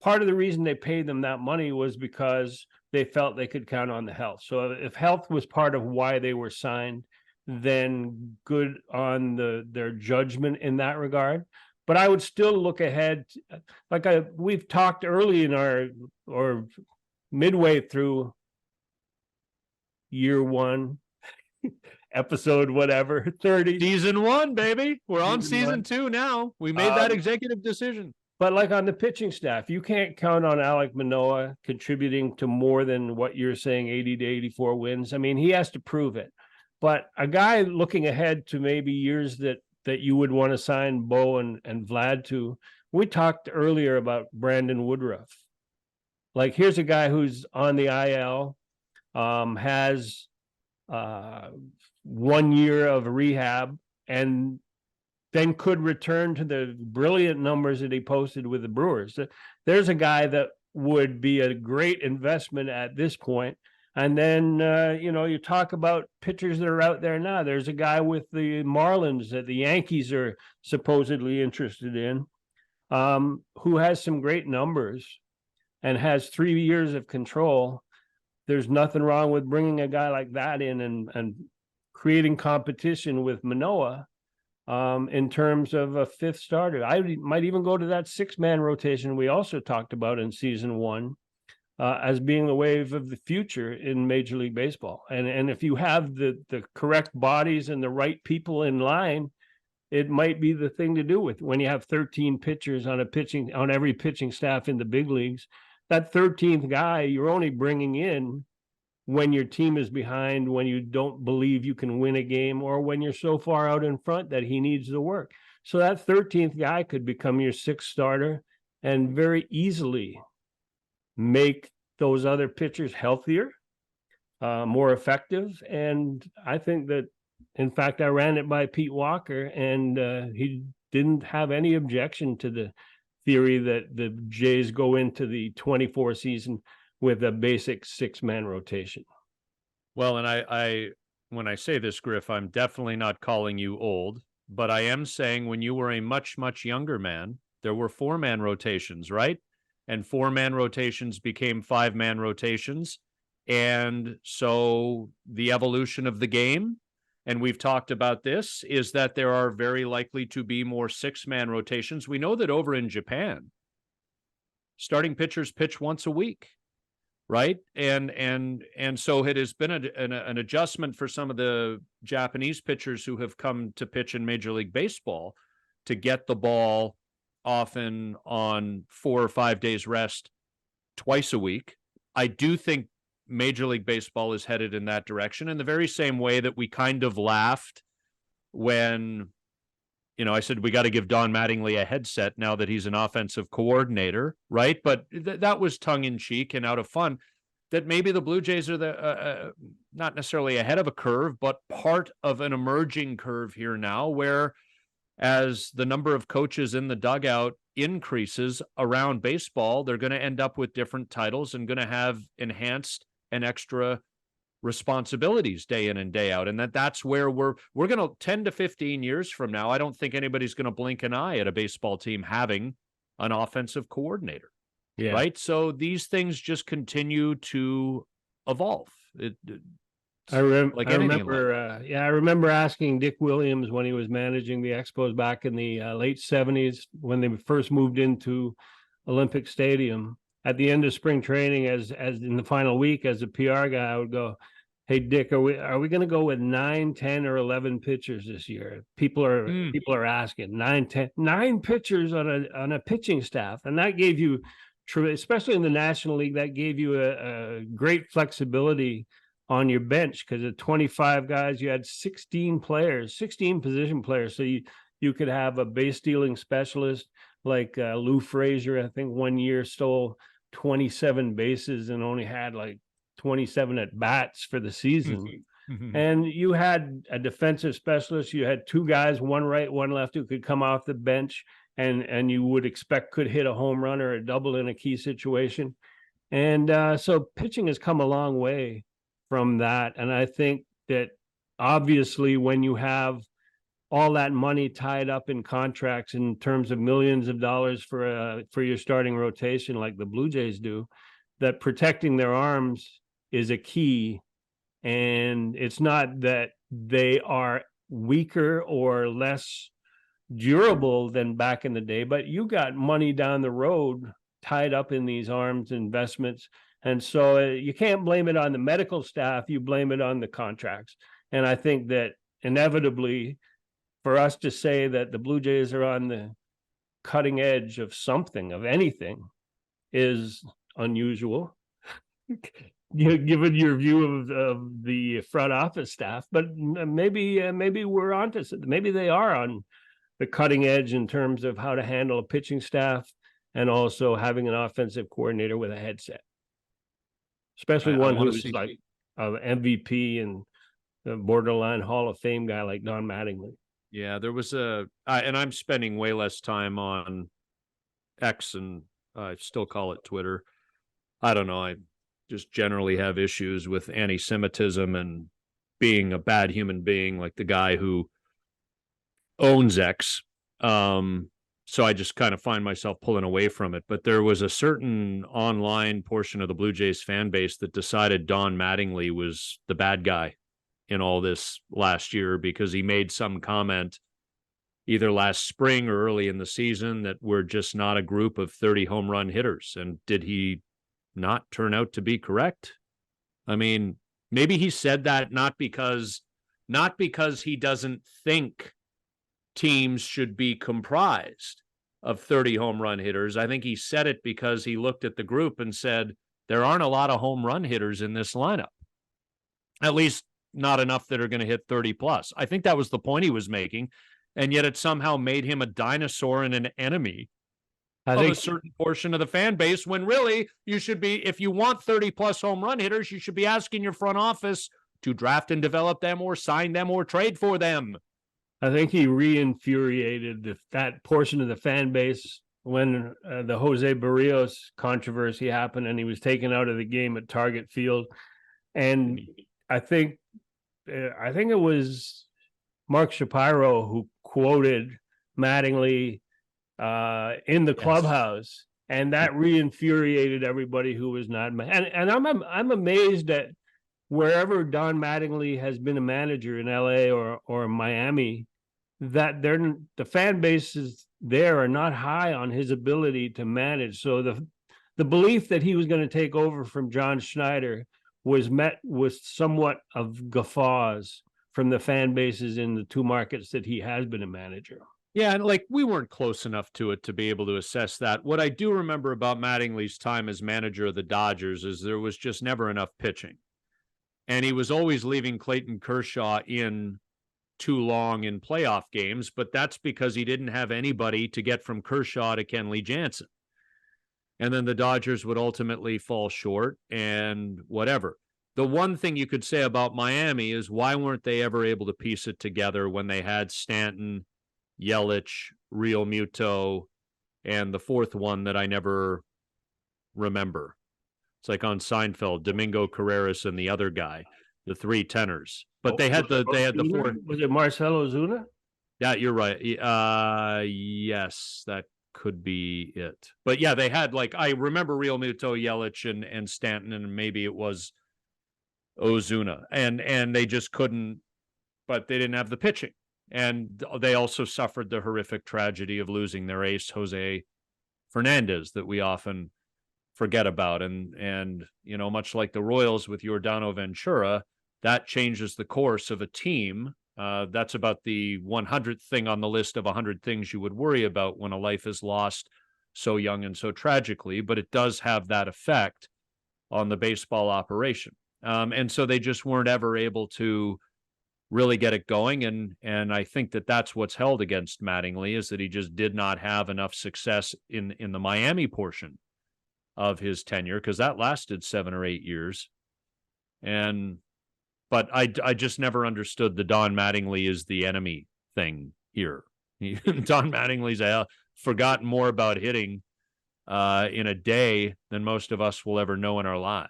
S2: part of the reason they paid them that money was because they felt they could count on the health. So if health was part of why they were signed, then good on their judgment in that regard. But I would still look ahead, we've talked early in or midway through year 1, episode whatever, 30.
S1: Season 1, baby. We're on season 2 now. We made that executive decision.
S2: But like on the pitching staff, you can't count on Alek Manoah contributing to more than what you're saying, 80 to 84 wins. I mean, he has to prove it. But a guy looking ahead to maybe years that that you would want to sign Bo and Vlad to. We talked earlier about Brandon Woodruff. Like, here's a guy who's on the IL, has 1 year of rehab, and then could return to the brilliant numbers that he posted with the Brewers. There's a guy that would be a great investment at this point. And then, you talk about pitchers that are out there now. There's a guy with the Marlins that the Yankees are supposedly interested in, who has some great numbers and has 3 years of control. There's nothing wrong with bringing a guy like that in and creating competition with Manoah in terms of a fifth starter. I might even go to that 6-man rotation we also talked about in season 1 as being the wave of the future in Major League Baseball. And if you have the correct bodies and the right people in line, it might be the thing to do with when you have 13 pitchers on every pitching staff in the big leagues. That 13th guy you're only bringing in when your team is behind, when you don't believe you can win a game, or when you're so far out in front that he needs the work. So that 13th guy could become your 6th starter and very easily make those other pitchers healthier, more effective. And I think that, in fact, I ran it by Pete Walker, and he didn't have any objection to the theory that the Jays go into the 24 season with a basic 6-man rotation.
S1: Well, and I when I say this, Griff, I'm definitely not calling you old, but I am saying when you were a much, much younger man, there were 4-man rotations, right? And 4-man rotations became 5-man rotations. And so the evolution of the game, and we've talked about this, is that there are very likely to be more 6-man rotations. We know that over in Japan, starting pitchers pitch once a week, right? And so it has been an adjustment for some of the Japanese pitchers who have come to pitch in Major League Baseball to get the ball often on 4 or 5 days rest twice a week. I do think Major League Baseball is headed in that direction, in the very same way that we kind of laughed when, I said we got to give Don Mattingly a headset now that he's an offensive coordinator, right? But that was tongue-in-cheek and out of fun, that maybe the Blue Jays are not necessarily ahead of a curve, but part of an emerging curve here now, where as the number of coaches in the dugout increases around baseball, they're going to end up with different titles and going to have enhanced and extra responsibilities day in and day out. And that's where we're going to 10 to 15 years from now, I don't think anybody's going to blink an eye at a baseball team having an offensive coordinator. Yeah. Right. So these things just continue to evolve.
S2: I remember asking Dick Williams when he was managing the Expos back in the late 70s, when they first moved into Olympic Stadium. At the end of spring training, as in the final week, as a PR guy, I would go, "Hey Dick, are we going to go with 9, 10, or 11 pitchers this year?" People are asking 9 pitchers on a pitching staff, and that gave you, especially in the National League, that gave you a great flexibility on your bench, because at 25 guys, you had 16 position players. So you could have a base stealing specialist like Lou Frazier. I think 1 year stole 27 bases and only had like 27 at bats for the season. Mm-hmm. And you had a defensive specialist. You had 2 guys, one right, one left, who could come off the bench and you would expect could hit a home run or a double in a key situation. And so pitching has come a long way from that. And I think that obviously when you have all that money tied up in contracts in terms of millions of dollars for your starting rotation, like the Blue Jays do, that protecting their arms is a key. And it's not that they are weaker or less durable than back in the day, but you got money down the road tied up in these arms investments. And so you can't blame it on the medical staff, you blame it on the contracts. And I think that inevitably, for us to say that the Blue Jays are on the cutting edge of something, of anything, is unusual. given your view of the front office staff, but maybe we're onto something. Maybe they are on the cutting edge in terms of how to handle a pitching staff and also having an offensive coordinator with a headset, especially one who's like an MVP and a borderline Hall of Fame guy like Don Mattingly.
S1: Yeah, there was and I'm spending way less time on X, and I still call it Twitter. I don't know. I just generally have issues with anti-Semitism and being a bad human being, like the guy who owns X. So I just kind of find myself pulling away from it. But there was a certain online portion of the Blue Jays fan base that decided Don Mattingly was the bad guy in all this last year because he made some comment either last spring or early in the season that we're just not a group of 30 home run hitters. And did he not turn out to be correct? I mean, maybe he said that not because he doesn't think teams should be comprised of 30 home run hitters. I think he said it because he looked at the group and said, there aren't a lot of home run hitters in this lineup. At least not enough that are going to hit 30 plus. I think that was the point he was making. And yet it somehow made him a dinosaur and an enemy of a certain portion of the fan base, when really you should be, if you want 30 plus home run hitters, you should be asking your front office to draft and develop them or sign them or trade for them.
S2: I think he re-infuriated that portion of the fan base when the Jose Barrios controversy happened and he was taken out of the game at Target Field. And I think it was Mark Shapiro who quoted Mattingly in the clubhouse, and that re-infuriated everybody who was not. And I'm amazed that wherever Don Mattingly has been a manager in LA or Miami, that the fan bases there are not high on his ability to manage. So the belief that he was going to take over from John Schneider was met with somewhat of guffaws from the fan bases in the two markets that he has been a manager.
S1: Yeah, and like we weren't close enough to it to be able to assess that. What I do remember about Mattingly's time as manager of the Dodgers is there was just never enough pitching. And he was always leaving Clayton Kershaw in too long in playoff games, but that's because he didn't have anybody to get from Kershaw to Kenley Jansen. And then the Dodgers would ultimately fall short and whatever. The one thing you could say about Miami is why weren't they ever able to piece it together when they had Stanton, Yelich, Real Muto, and the fourth one that I never remember. It's like on Seinfeld, Domingo Carreras and the other guy, the three tenors. But they had the four.
S2: Was it Marcelo Ozuna?
S1: Yeah, you're right. Yes, that could be it. But yeah, they had like I remember Real Muto, Yelich, and Stanton, and maybe it was Ozuna, and they just couldn't. But they didn't have the pitching, and they also suffered the horrific tragedy of losing their ace Jose Fernandez that we often forget about. And you know, much like the Royals with Yordano Ventura, that changes the course of a team. That's about the 100th thing on the list of 100 things you would worry about when a life is lost so young and so tragically, but it does have that effect on the baseball operation. And so they just weren't ever able to really get it going. And I think that that's what's held against Mattingly, is that he just did not have enough success in the Miami portion of his tenure, because that lasted 7 or 8 years. But I just never understood the Don Mattingly is the enemy thing here. Don Mattingly's forgotten more about hitting in a day than most of us will ever know in our lives.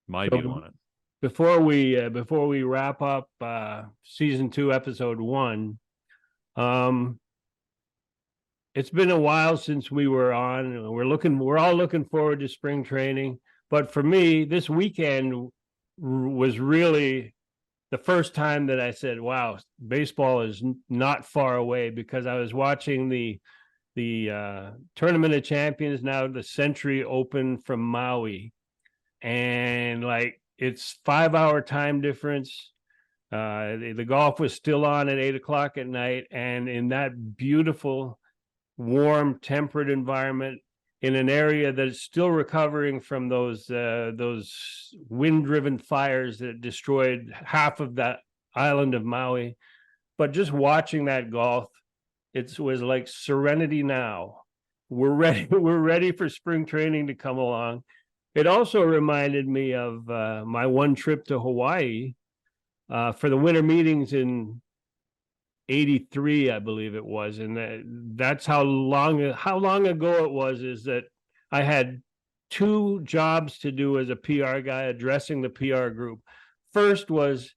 S1: My view on it.
S2: Before we wrap up season 2, episode 1, it's been a while since we were on. We're all looking forward to spring training, but for me, this weekend was really the first time that I said, wow, baseball is not far away, because I was watching the Tournament of Champions, now the Century Open from Maui, and like it's 5-hour time difference. The golf was still on at 8:00 at night, and in that beautiful, warm, temperate environment, in an area that is still recovering from those wind-driven fires that destroyed half of that island of Maui. But just watching that golf, it was like serenity now. We're ready. We're ready for spring training to come along. It also reminded me of my one trip to Hawaii for the winter meetings in '83, I believe it was, and that's how long ago it was. Is that I had two jobs to do as a PR guy addressing the PR group. First was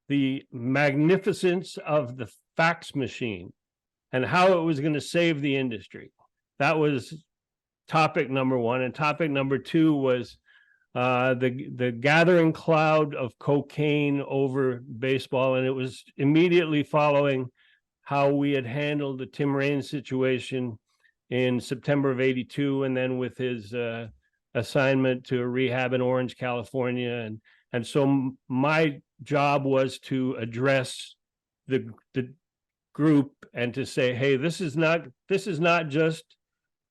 S2: the magnificence of the fax machine and how it was going to save the industry. That was topic number one, and topic number two was the gathering cloud of cocaine over baseball, and it was immediately following how we had handled the Tim Raines situation in September of '82, and then with his assignment to a rehab in Orange, California, and so my job was to address the group and to say, hey, this is not just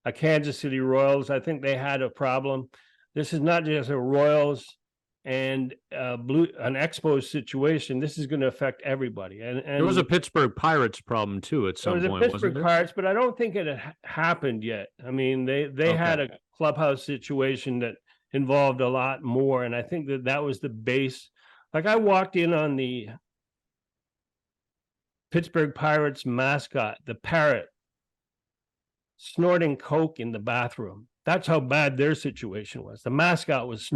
S2: a Kansas City Royals. I think they had a problem. This is not just a Royals and an Expos situation. This is going to affect everybody. And
S1: there was a Pittsburgh Pirates problem too at some point.
S2: There was a Pittsburgh Pirates, but I don't think it had happened yet. I mean, they had a clubhouse situation that involved a lot more, and I think that was the base. Like, I walked in on the Pittsburgh Pirates mascot, the parrot, snorting coke in the bathroom. That's how bad their situation was. The mascot was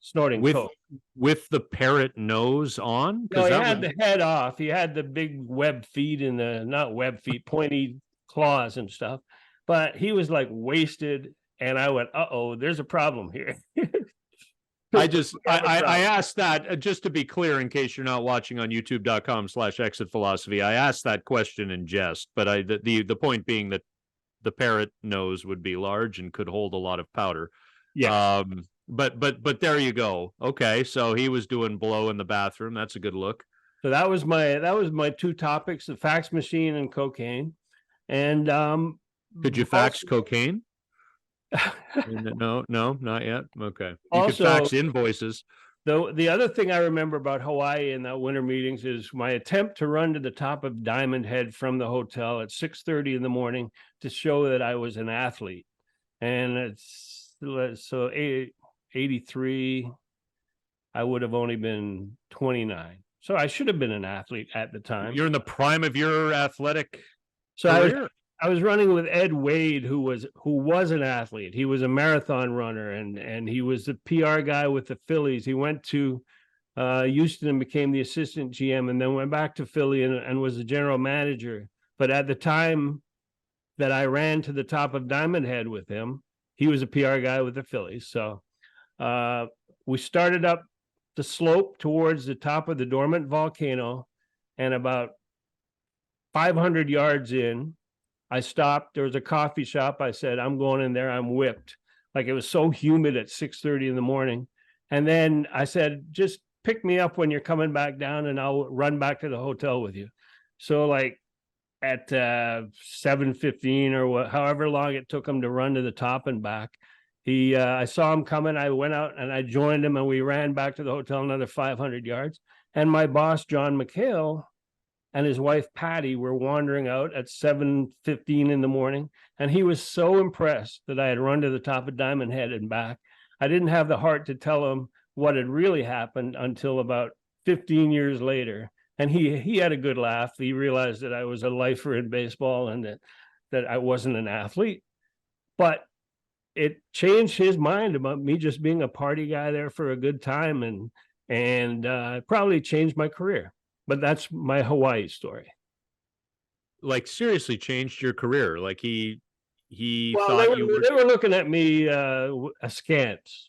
S2: snorting coke.
S1: With the parrot nose on?
S2: No, he had the head off. He had the big web feet and not web feet, pointy claws and stuff. But he was like wasted, and I went, uh-oh, there's a problem here.
S1: I asked that just to be clear, in case you're not watching on youtube.com/exit philosophy. I asked that question in jest, but the point being that the parrot nose would be large and could hold a lot of powder.
S2: Yeah.
S1: But there you go. Okay. So he was doing blow in the bathroom. That's a good look.
S2: So that was my two topics, the fax machine and cocaine. And
S1: could you fax cocaine? No, not yet. Okay. You
S2: also,
S1: could fax invoices.
S2: The other thing I remember about Hawaii in that winter meetings is my attempt to run to the top of Diamond Head from the hotel at 6:30 in the morning to show that I was an athlete. And it's so 83, I would have only been 29. So I should have been an athlete at the time.
S1: You're in the prime of your athletic
S2: career. I was running with Ed Wade, who was an athlete. He was a marathon runner, and he was the PR guy with the Phillies. He went to Houston and became the assistant GM, and then went back to Philly and was the general manager. But at the time that I ran to the top of Diamond Head with him, he was a PR guy with the Phillies. So we started up the slope towards the top of the dormant volcano, and about 500 yards in, I stopped. There was a coffee shop. I said, I'm going in there. I'm whipped. Like, it was so humid at 6:30 in the morning. And then I said, just pick me up when you're coming back down and I'll run back to the hotel with you. So like at 7:15 or however long it took him to run to the top and back, I saw him coming. I went out and I joined him, and we ran back to the hotel another 500 yards. And my boss, John McHale, and his wife, Patty, were wandering out at 7:15 in the morning. And he was so impressed that I had run to the top of Diamond Head and back. I didn't have the heart to tell him what had really happened until about 15 years later. And he had a good laugh. He realized that I was a lifer in baseball and that I wasn't an athlete. But it changed his mind about me just being a party guy there for a good time, and probably changed my career. But that's my Hawaii story.
S1: Like, seriously changed your career. Like he
S2: thought they were looking at me askance.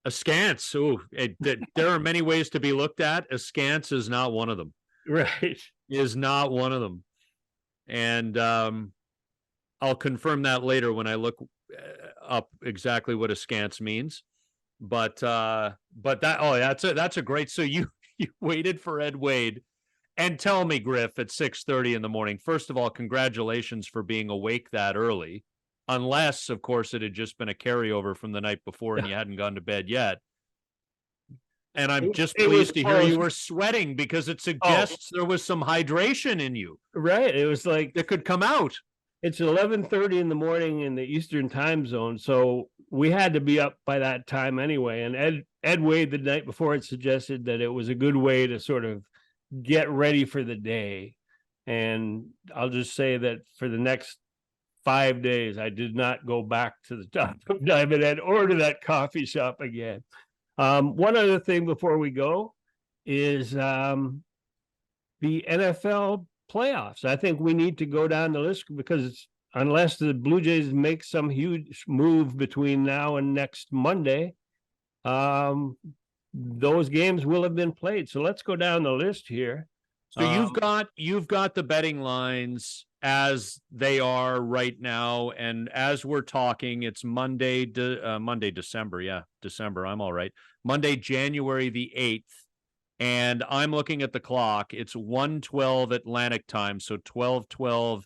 S1: Askance. Oh, there are many ways to be looked at. Askance is not one of them.
S2: Right.
S1: Is not one of them. And I'll confirm that later when I look up exactly what askance means. But that's a great. So you waited for Ed Wade. And tell me, Griff, at 6:30 in the morning, first of all, congratulations for being awake that early. unless, of course, it had just been a carryover from the night before and you hadn't gone to bed yet. And I'm just
S2: It was
S1: pleased to hear you
S2: close.
S1: were sweating because it suggests there was some hydration in you
S2: Right. It was like
S1: that could come out.
S2: it's 11:30 in the morning in the Eastern time zone, so we had to be up by that time anyway. And Ed Wade the night before had suggested that it was a good way to sort of get ready for the day. And I'll just say that for the next 5 days, I did not go back to the top of Diamond Ed or to that coffee shop again. One other thing before we go is the NFL playoffs. I think we need to go down the list because unless the Blue Jays make some huge move between now and next Monday, those games will have been played. So let's go down the list here.
S1: So you've got the betting lines as they are right now, and as we're talking, it's Monday, December. Yeah, December. I'm all right. Monday, January the 8th. And I'm looking at the clock. It's 1:12 Atlantic time, so 12:12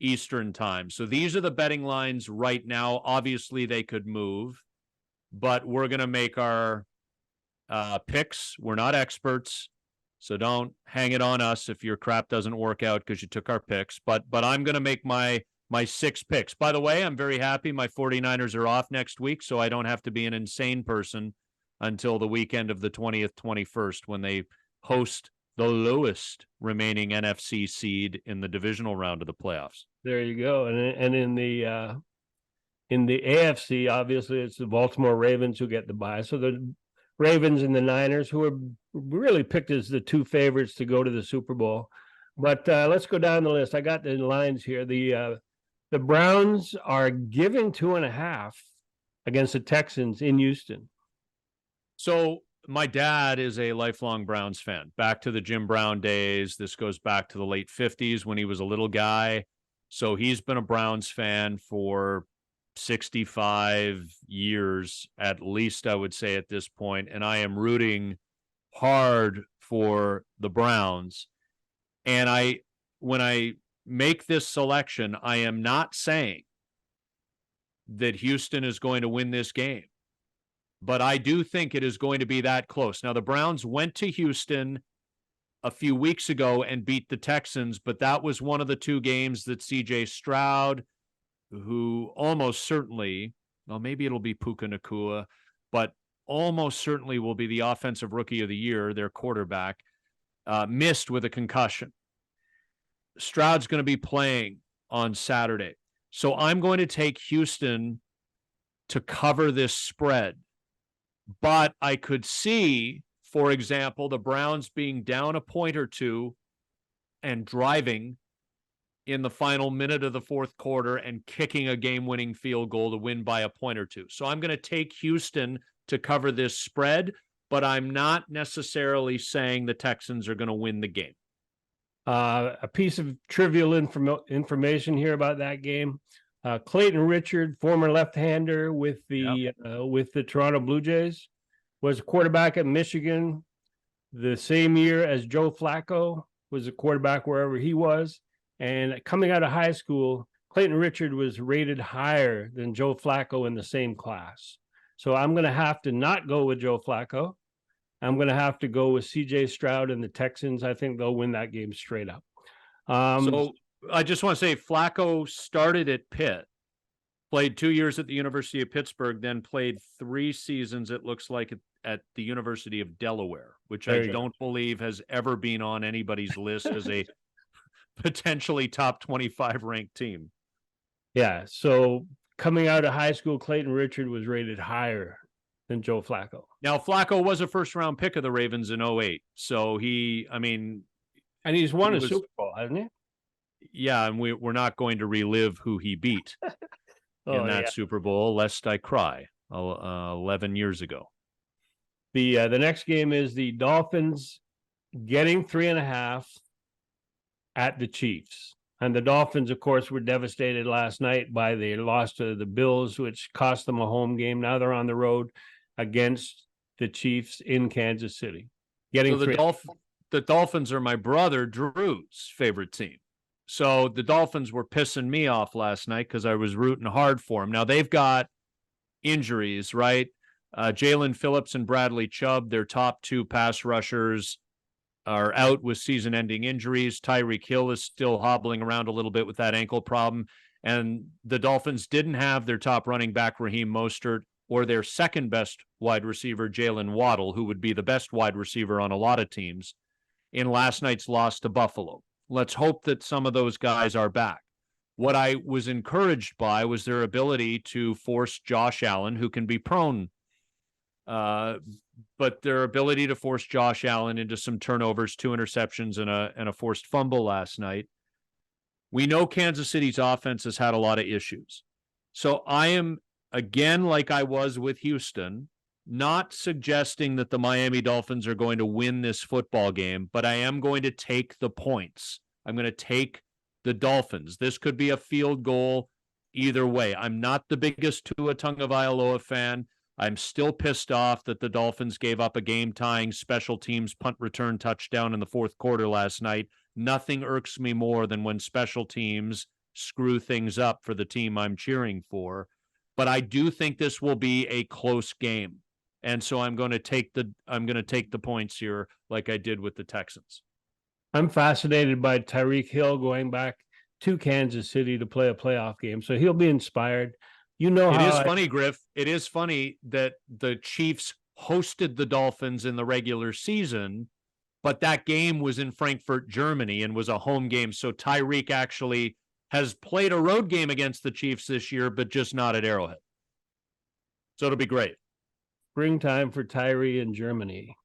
S1: Eastern time. So these are the betting lines right now. Obviously, they could move, but we're going to make our picks. We're not experts, so don't hang it on us if your crap doesn't work out because you took our picks. But I'm going to make my 6 picks. By the way, I'm very happy my 49ers are off next week, so I don't have to be an insane person until the weekend of the 20th, 21st, when they host the lowest remaining NFC seed in the divisional round of the playoffs.
S2: There you go. And in the AFC, obviously, it's the Baltimore Ravens who get the bye. So the Ravens and the Niners, who are really picked as the 2 favorites to go to the Super Bowl. But let's go down the list. I got the lines here. The Browns are giving 2.5 against the Texans in Houston.
S1: So my dad is a lifelong Browns fan. Back to the Jim Brown days. This goes back to the late 50s when he was a little guy. So he's been a Browns fan for 65 years, at least, I would say, at this point. And I am rooting hard for the Browns. And when I make this selection, I am not saying that Houston is going to win this game. But I do think it is going to be that close. Now, the Browns went to Houston a few weeks ago and beat the Texans, but that was one of the 2 games that C.J. Stroud, who almost certainly, well, maybe it'll be Puka Nacua, but almost certainly will be the offensive rookie of the year, their quarterback, missed with a concussion. Stroud's going to be playing on Saturday. So I'm going to take Houston to cover this spread. But I could see, for example, the Browns being down a point or 2 and driving in the final minute of the 4th quarter and kicking a game-winning field goal to win by a point or 2. So I'm going to take Houston to cover this spread, but I'm not necessarily saying the Texans are going to win the game.
S2: A piece of trivial information here about that game. Clayton Richard, former left-hander with the Toronto Blue Jays, was a quarterback at Michigan the same year as Joe Flacco was a quarterback wherever he was. And coming out of high school, Clayton Richard was rated higher than Joe Flacco in the same class. So I'm going to have to not go with Joe Flacco. I'm going to have to go with C.J. Stroud and the Texans. I think they'll win that game straight up.
S1: So I just want to say Flacco started at Pitt, played 2 years at the University of Pittsburgh, then played 3 seasons, it looks like, at the University of Delaware, which I don't believe has ever been on anybody's list as a potentially top 25 ranked team.
S2: Yeah. So coming out of high school, Clayton Richard was rated higher than Joe Flacco.
S1: Now, Flacco was a first-round pick of the Ravens in 2008. So
S2: and he's won a Super Bowl, hasn't he?
S1: Yeah, and we're not going to relive who he beat in that Super Bowl, lest I cry 11 years ago.
S2: The next game is the Dolphins getting 3.5 at the Chiefs. And the Dolphins, of course, were devastated last night by the loss to the Bills, which cost them a home game. Now they're on the road against the Chiefs in Kansas City.
S1: The Dolphins are my brother Drew's favorite team. So the Dolphins were pissing me off last night because I was rooting hard for them. Now they've got injuries, right? Jalen Phillips and Bradley Chubb, their top two pass rushers, are out with season-ending injuries. Tyreek Hill is still hobbling around a little bit with that ankle problem. And the Dolphins didn't have their top running back, Raheem Mostert, or their second best wide receiver, Jalen Waddle, who would be the best wide receiver on a lot of teams, in last night's loss to Buffalo. Let's hope that some of those guys are back. What I was encouraged by was their ability to force Josh Allen, who can be prone, but their ability to force Josh Allen into some turnovers, 2 interceptions, and a forced fumble last night. We know Kansas City's offense has had a lot of issues. So I am, again, like I was with Houston, not suggesting that the Miami Dolphins are going to win this football game, but I am going to take the points. I'm going to take the Dolphins. This could be a field goal either way. I'm not the biggest Tua Tagovailoa fan. I'm still pissed off that the Dolphins gave up a game-tying special teams punt return touchdown in the fourth quarter last night. Nothing irks me more than when special teams screw things up for the team I'm cheering for. But I do think this will be a close game. And so I'm going to take the points here like I did with the Texans.
S2: I'm fascinated by Tyreek Hill going back to Kansas City to play a playoff game. So he'll be inspired. You know,
S1: it is funny, Griff. It is funny that the Chiefs hosted the Dolphins in the regular season, but that game was in Frankfurt, Germany, and was a home game. So Tyreek actually has played a road game against the Chiefs this year, but just not at Arrowhead. So it'll be great.
S2: Springtime for Tyree in Germany.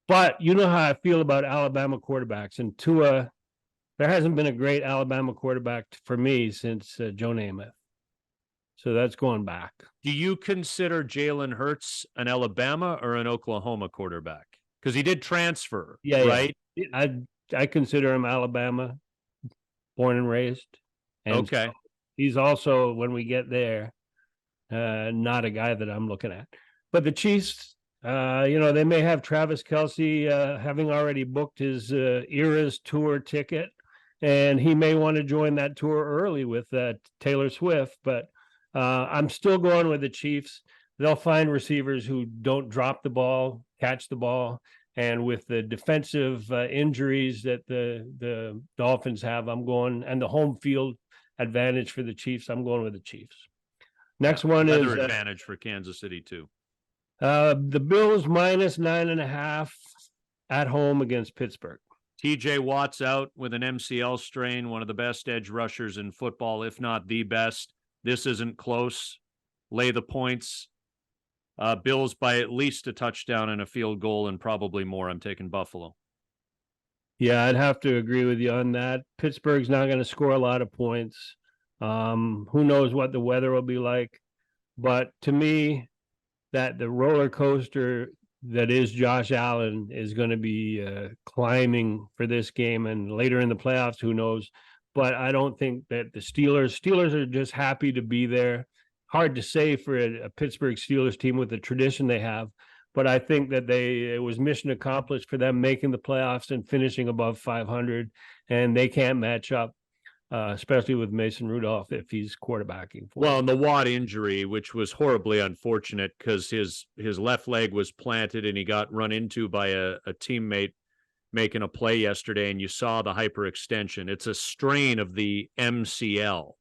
S2: But you know how I feel about Alabama quarterbacks, and Tua. There hasn't been a great Alabama quarterback for me since Joe Namath. So that's going back.
S1: Do you consider Jalen Hurts an Alabama or an Oklahoma quarterback? Because he did transfer, right?
S2: Yeah. I consider him Alabama, born and raised. And
S1: okay.
S2: So he's also, when we get there, not a guy that I'm looking at. But the Chiefs, they may have Travis Kelce having already booked his Eras tour ticket. And he may want to join that tour early with Taylor Swift, but I'm still going with the Chiefs. They'll find receivers who don't drop the ball, catch the ball, and with the defensive injuries that the Dolphins have, I'm going, and the home field advantage for the Chiefs, I'm going with the Chiefs. Next one is
S1: weather advantage for Kansas City too.
S2: The Bills minus 9.5 at home against Pittsburgh.
S1: TJ Watt's out with an MCL strain, one of the best edge rushers in football, if not the best. This isn't close. Lay the points. Bills by at least a touchdown and a field goal and probably more. I'm taking Buffalo.
S2: Yeah, I'd have to agree with you on that. Pittsburgh's not going to score a lot of points. Who knows what the weather will be like. But to me, that the roller coaster that is Josh Allen is going to be climbing for this game, and later in the playoffs, who knows? But I don't think that the Steelers are just happy to be there. Hard to say for a Pittsburgh Steelers team with the tradition they have, but I think that it was mission accomplished for them making the playoffs and finishing above 500, and they can't match up. Especially with Mason Rudolph if he's quarterbacking.
S1: Well, and the Watt injury, which was horribly unfortunate because his left leg was planted and he got run into by a teammate making a play yesterday, and you saw the hyperextension. It's a strain of the MCL.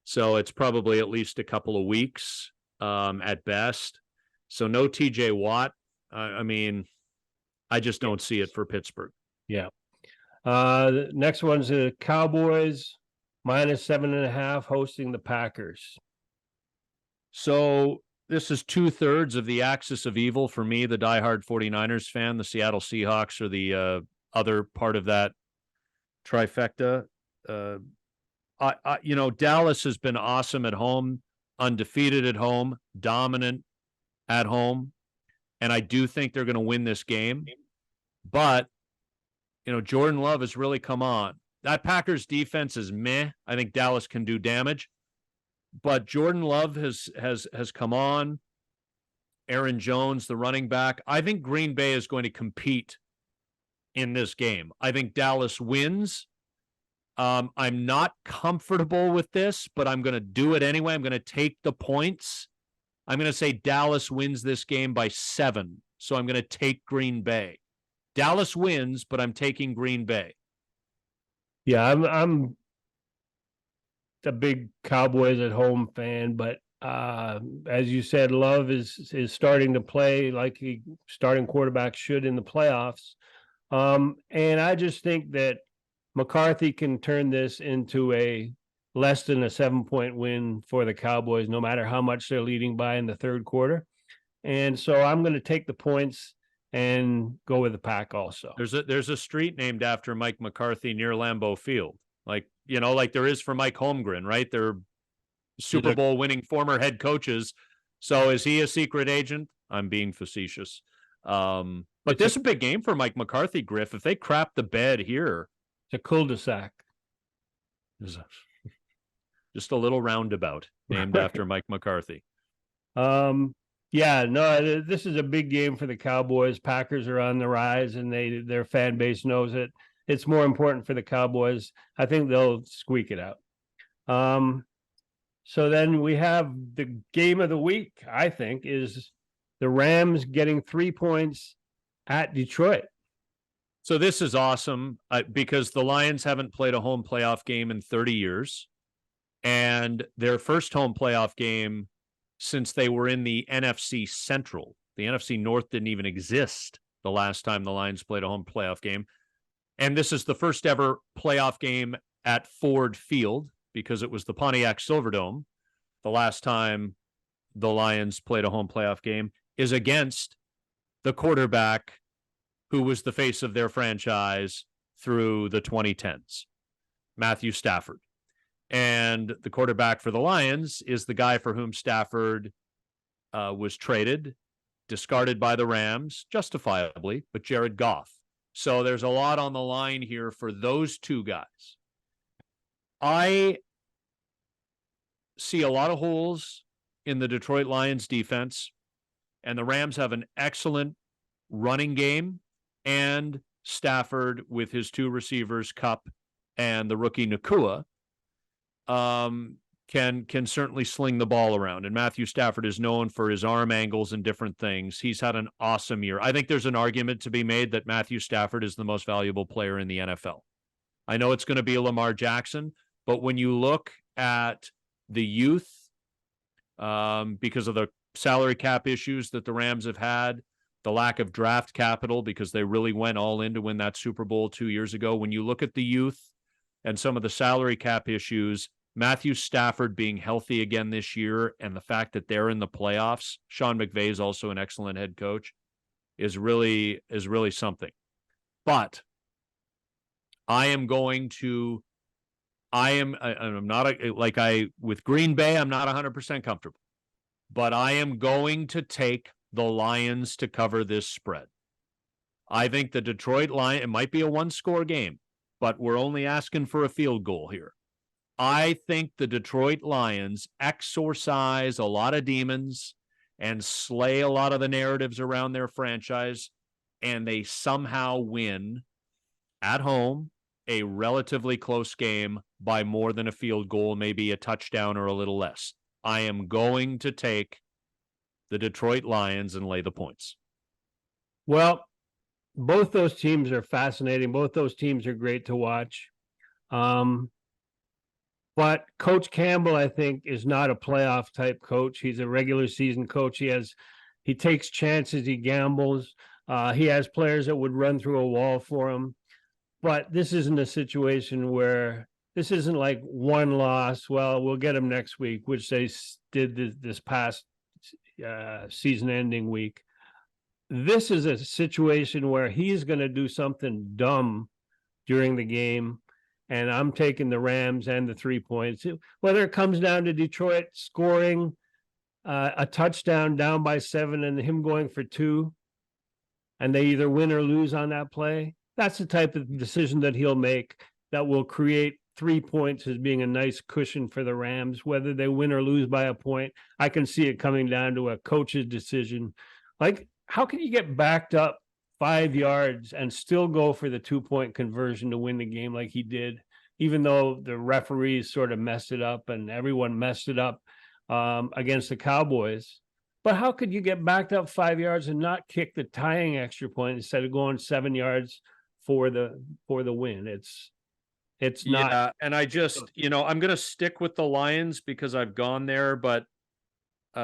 S1: So it's probably at least a couple of weeks at best. So no TJ Watt. I mean, I just don't see it for Pittsburgh.
S2: Yeah. The next one's the Cowboys minus 7.5 hosting the Packers.
S1: So this is 2/3 of the axis of evil for me, the diehard 49ers fan. The Seattle Seahawks are the other part of that trifecta. Dallas has been awesome at home, undefeated at home, dominant at home, and I do think they're going to win this game. But Jordan Love has really come on. That Packers defense is meh. I think Dallas can do damage, but Jordan Love has come on. Aaron Jones, the running back. I think Green Bay is going to compete in this game. I think Dallas wins. I'm not comfortable with this, but I'm going to do it anyway. I'm going to take the points. I'm going to say Dallas wins this game by 7. So I'm going to take Green Bay. Dallas wins, but I'm taking Green Bay.
S2: Yeah, I'm a big Cowboys at home fan, but as you said, Love is starting to play like he starting quarterback should in the playoffs. And I just think that McCarthy can turn this into a less than a 7-point win for the Cowboys, no matter how much they're leading by in the third quarter. And so I'm going to take the points and go with the Pack also.
S1: There's a street named after Mike McCarthy near Lambeau Field. Like there is for Mike Holmgren, right? They're Super Bowl winning former head coaches. So is he a secret agent? I'm being facetious. But this is a big game for Mike McCarthy, Griff. If they crap the bed here.
S2: It's a cul-de-sac.
S1: Just a little roundabout named after Mike McCarthy.
S2: Yeah, no, this is a big game for the Cowboys. Packers are on the rise, and their fan base knows it. It's more important for the Cowboys. I think they'll squeak it out. So then we have the game of the week, I think, is the Rams getting 3 points at Detroit.
S1: So this is awesome because the Lions haven't played a home playoff game in 30 years. And their first home playoff game since they were in the NFC Central. The NFC North didn't even exist the last time the Lions played a home playoff game. And this is the first ever playoff game at Ford Field because it was the Pontiac Silverdome. The last time the Lions played a home playoff game is against the quarterback who was the face of their franchise through the 2010s, Matthew Stafford. And the quarterback for the Lions is the guy for whom Stafford was traded, discarded by the Rams, justifiably, but Jared Goff. So there's a lot on the line here for those two guys. I see a lot of holes in the Detroit Lions defense, and the Rams have an excellent running game, and Stafford with his two receivers, Kupp and the rookie Nakua, can certainly sling the ball around. And Matthew Stafford is known for his arm angles and different things. He's had an awesome year. I think there's an argument to be made that Matthew Stafford is the most valuable player in the NFL. I know it's going to be a Lamar Jackson, but when you look at the youth, because of the salary cap issues that the Rams have had, the lack of draft capital because they really went all in to win that Super Bowl 2 years ago. When you look at the youth and some of the salary cap issues, Matthew Stafford being healthy again this year and the fact that they're in the playoffs, Sean McVay is also an excellent head coach, is really something. But I'm not with Green Bay, I'm not 100% comfortable, but I am going to take the Lions to cover this spread. I think the Detroit Lions, it might be a one-score game, but we're only asking for a field goal here. I think the Detroit Lions exorcise a lot of demons and slay a lot of the narratives around their franchise, and they somehow win at home a relatively close game by more than a field goal, maybe a touchdown or a little less. I am going to take the Detroit Lions and lay the points.
S2: Well, both those teams are fascinating. Both those teams are great to watch. But Coach Campbell, I think, is not a playoff type coach. He's a regular season coach. He takes chances. He gambles. He has players that would run through a wall for him. But this isn't a situation where this isn't like one loss. Well, we'll get him next week, which they did this past season-ending week. This is a situation where he's going to do something dumb during the game, and I'm taking the Rams and the 3 points. Whether it comes down to Detroit scoring a touchdown down by 7 and him going for 2, and they either win or lose on that play, that's the type of decision that he'll make that will create 3 points as being a nice cushion for the Rams. Whether they win or lose by a point, I can see it coming down to a coach's decision. Like, how can you get backed up 5 yards and still go for the 2-point conversion to win the game like he did, even though the referees sort of messed it up and everyone messed it up against the Cowboys. But how could you get backed up 5 yards and not kick the tying extra point instead of going 7 yards for the win? It's not.
S1: Yeah, and I just, I'm going to stick with the Lions because I've gone there, but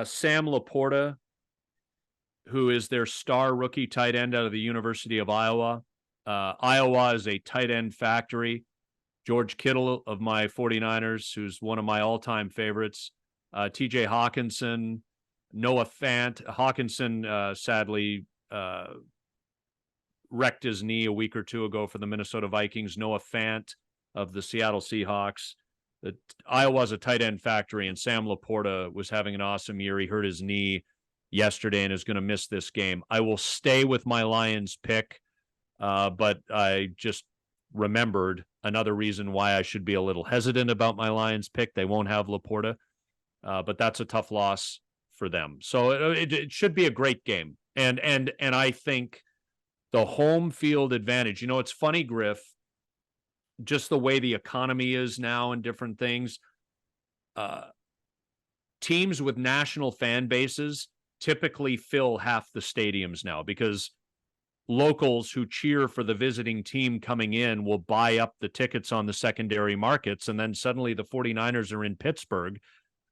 S1: Sam Laporta, who is their star rookie tight end out of the University of Iowa. Iowa is a tight end factory. George Kittle of my 49ers, who's one of my all-time favorites. TJ Hawkinson, Noah Fant. Hawkinson sadly wrecked his knee a week or two ago for the Minnesota Vikings. Noah Fant of the Seattle Seahawks. Iowa's a tight end factory, and Sam Laporta was having an awesome year. He hurt his knee yesterday and is going to miss this game. I will stay with my Lions pick, but I just remembered another reason why I should be a little hesitant about my Lions pick. They won't have Laporta, but that's a tough loss for them. So it should be a great game. And I think the home field advantage, it's funny, Griff, just the way the economy is now and different things. Teams with national fan bases typically fill half the stadiums now because locals who cheer for the visiting team coming in will buy up the tickets on the secondary markets. And then suddenly the 49ers are in Pittsburgh,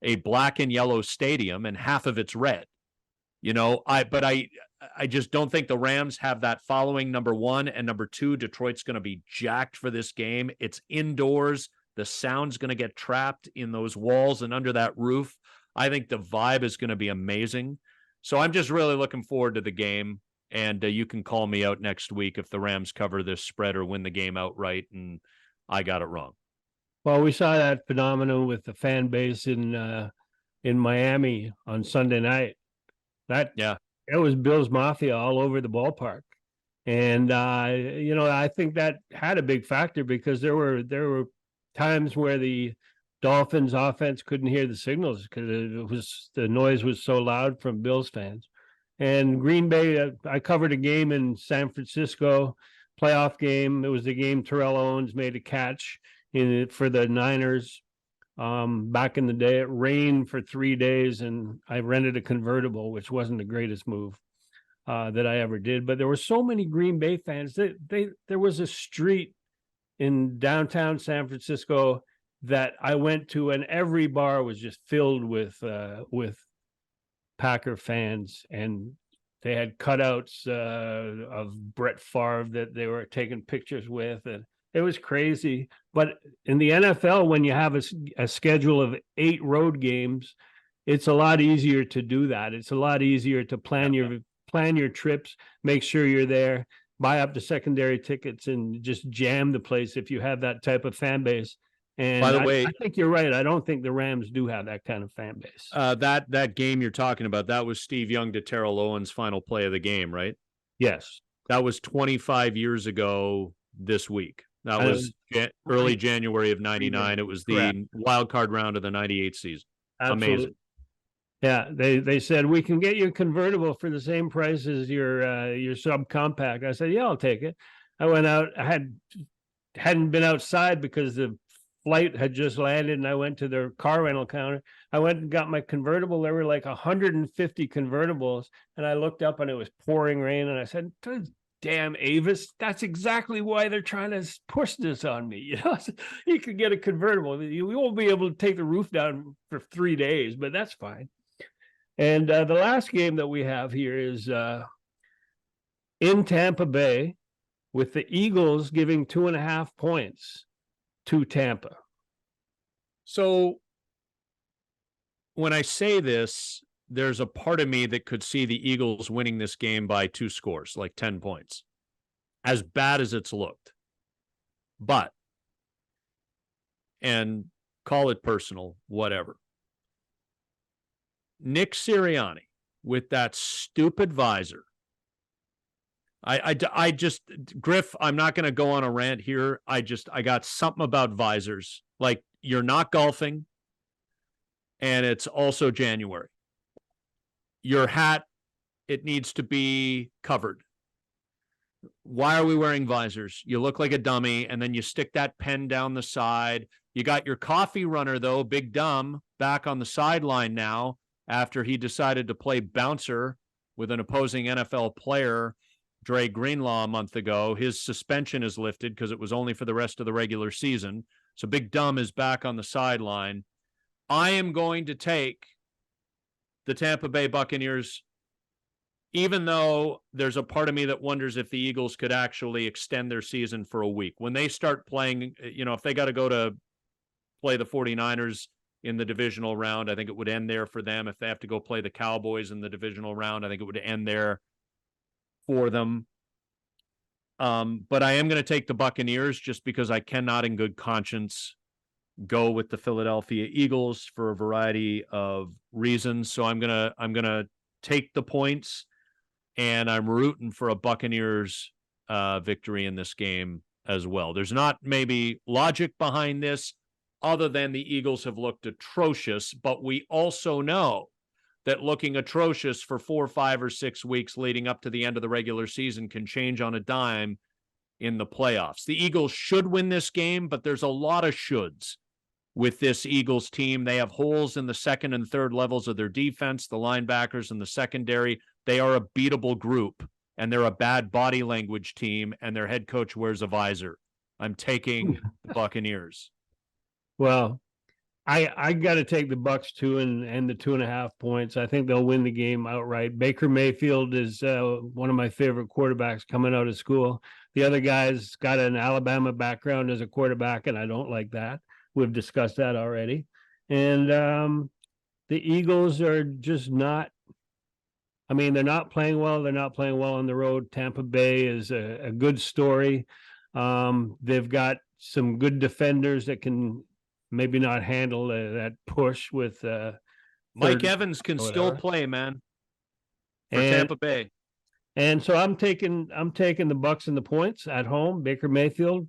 S1: a black and yellow stadium, and half of it's red. I just don't think the Rams have that following, number one. And number two, Detroit's going to be jacked for this game. It's indoors. The sound's going to get trapped in those walls and under that roof. I think the vibe is going to be amazing. So I'm just really looking forward to the game. And you can call me out next week if the Rams cover this spread or win the game outright and I got it wrong.
S2: Well, we saw that phenomenon with the fan base in Miami on Sunday night. It was Bills Mafia all over the ballpark. And I think that had a big factor because there were times where the Dolphins offense couldn't hear the signals because the noise was so loud from Bills fans. And Green Bay, I covered a game in San Francisco, playoff game. It was the game Terrell Owens made a catch for the Niners. Back in the day, it rained for 3 days, and I rented a convertible, which wasn't the greatest move that I ever did. But there were so many Green Bay fans. There was a street in downtown San Francisco that I went to, and every bar was just filled with Packer fans, and they had cutouts of Brett Favre that they were taking pictures with, and it was crazy. But in the NFL, when you have a schedule of 8 road games, it's a lot easier to do that. It's a lot easier to plan your trips, make sure you're there, buy up the secondary tickets, and just jam the place if you have that type of fan base. And
S1: by the way,
S2: I think you're right. I don't think the Rams do have that kind of fan base.
S1: That game you're talking about, that was Steve Young to Terrell Owens' final play of the game, right?
S2: Yes.
S1: That was 25 years ago this week. That was early January of 99. It was the wild card round of the 98 season. Absolutely. Amazing.
S2: Yeah, they said we can get you a convertible for the same price as your subcompact. I said, yeah, I'll take it. I went out. I hadn't been outside because the flight had just landed, and I went to their car rental counter. I went and got my convertible. There were like 150 convertibles, and I looked up and it was pouring rain. And I said, damn, Avis, that's exactly why they're trying to push this on me. You could get a convertible. You won't be able to take the roof down for 3 days, but that's fine. And the last game that we have here is in Tampa Bay, with the Eagles giving 2.5 points to Tampa.
S1: So when I say this, there's a part of me that could see the Eagles winning this game by 2 scores, like 10 points, as bad as it's looked. But, and call it personal, whatever. Nick Sirianni with that stupid visor. I just, Griff, I'm not going to go on a rant here. I got something about visors. Like, you're not golfing, and it's also January. Your hat, it needs to be covered. Why are we wearing visors? You look like a dummy, and then you stick that pen down the side. You got your coffee runner, though, Big Dumb, back on the sideline now after he decided to play bouncer with an opposing NFL player, Dre Greenlaw, a month ago. His suspension is lifted because it was only for the rest of the regular season. So Big Dumb is back on the sideline. I am going to take the Tampa Bay Buccaneers, even though there's a part of me that wonders if the Eagles could actually extend their season for a week. When they start playing, if they got to go to play the 49ers in the divisional round, I think it would end there for them. If they have to go play the Cowboys in the divisional round, I think it would end there for them. But I am going to take the Buccaneers just because I cannot in good conscience go with the Philadelphia Eagles for a variety of reasons. So I'm gonna take the points, and I'm rooting for a Buccaneers victory in this game as well. There's not maybe logic behind this other than the Eagles have looked atrocious, but we also know that looking atrocious for 4, 5, or 6 weeks leading up to the end of the regular season can change on a dime in the playoffs. The Eagles should win this game, but there's a lot of shoulds with this Eagles team. They have holes in the second and third levels of their defense, the linebackers and the secondary. They are a beatable group, and they're a bad body language team, and their head coach wears a visor. I'm taking the Buccaneers.
S2: Well, I got to take the Bucks too, and the 2.5 points. I think they'll win the game outright. Baker Mayfield is one of my favorite quarterbacks coming out of school. The other guy's got an Alabama background as a quarterback, and I don't like that. We've discussed that already. And the Eagles are just not, I mean, they're not playing well. They're not playing well on the road. Tampa Bay is a good story. They've got some good defenders that can maybe not handle that push with
S1: Mike Evans can still play, man, for Tampa Bay.
S2: And so I'm taking the Bucks and the points at home. Baker Mayfield,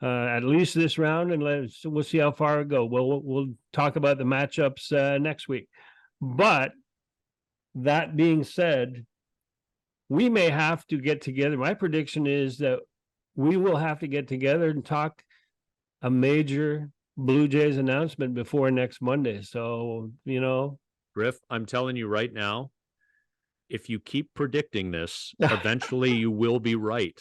S2: at least this round, and we'll see how far it goes. We'll talk about the matchups next week. But that being said, we may have to get together. My prediction is that we will have to get together and talk a major Blue Jays announcement before next Monday. So,
S1: Griff, I'm telling you right now, if you keep predicting this, eventually you will be right.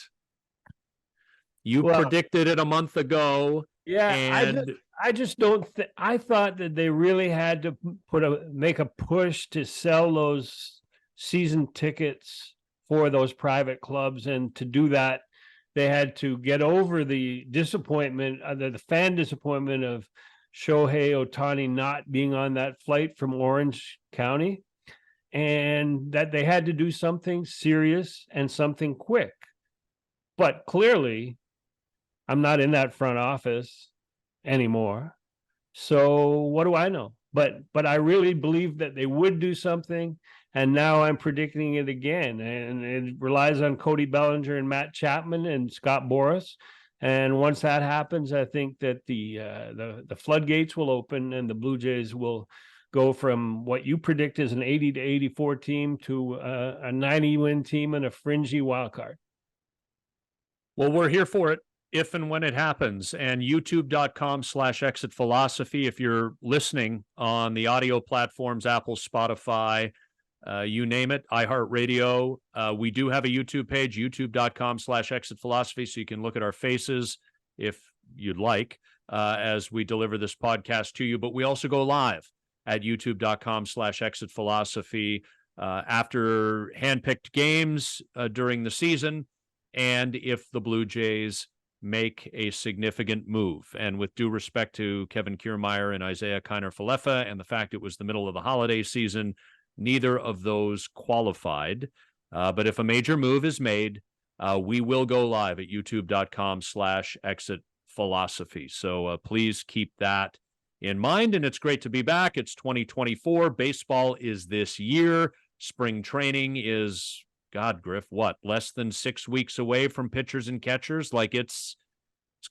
S1: You predicted it a month ago.
S2: Yeah,
S1: and
S2: I just don't. I thought that they really had to make a push to sell those season tickets for those private clubs, and to do that, they had to get over the disappointment, the fan disappointment of Shohei Ohtani not being on that flight from Orange County, and that they had to do something serious and something quick. But clearly, I'm not in that front office anymore. So what do I know? But I really believe that they would do something. And now I'm predicting it again. And it relies on Cody Bellinger and Matt Chapman and Scott Boras. And once that happens, I think that the floodgates will open, and the Blue Jays will go from what you predict is an 80 to 84 team to a 90-win team and a fringy wild card.
S1: Well, we're here for it if and when it happens. And youtube.com/exit philosophy. If you're listening on the audio platforms, Apple, Spotify, you name it, iHeartRadio, we do have a YouTube page, youtube.com/exit philosophy. So you can look at our faces if you'd like, as we deliver this podcast to you. But we also go live at youtube.com/exit philosophy after handpicked games during the season, and if the Blue Jays make a significant move. And with due respect to Kevin Kiermaier and Isaiah Kiner-Falefa and the fact it was the middle of the holiday season, neither of those qualified. But if a major move is made, we will go live at youtube.com/exit philosophy. So please keep that in mind. And it's great to be back. It's 2024. Baseball is this year. Spring training is, God, Griff, what, less than 6 weeks away from pitchers and catchers? Like it's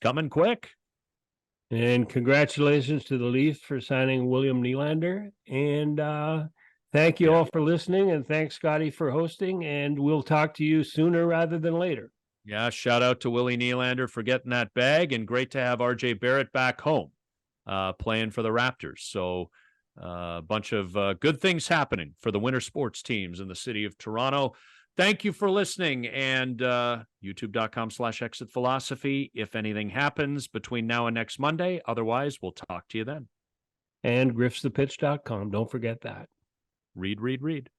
S1: coming quick.
S2: And congratulations to the Leafs for signing William Nylander. And thank you all for listening. And thanks, Scotty, for hosting. And we'll talk to you sooner rather than later.
S1: Yeah, shout out to Willie Nylander for getting that bag, and great to have RJ Barrett back home playing for the Raptors. So a bunch of good things happening for the winter sports teams in the city of Toronto. Thank you for listening, and youtube.com/exit philosophy if anything happens between now and next Monday. Otherwise, we'll talk to you then.
S2: And griffsthepitch.com. Don't forget that.
S1: Read, read, read.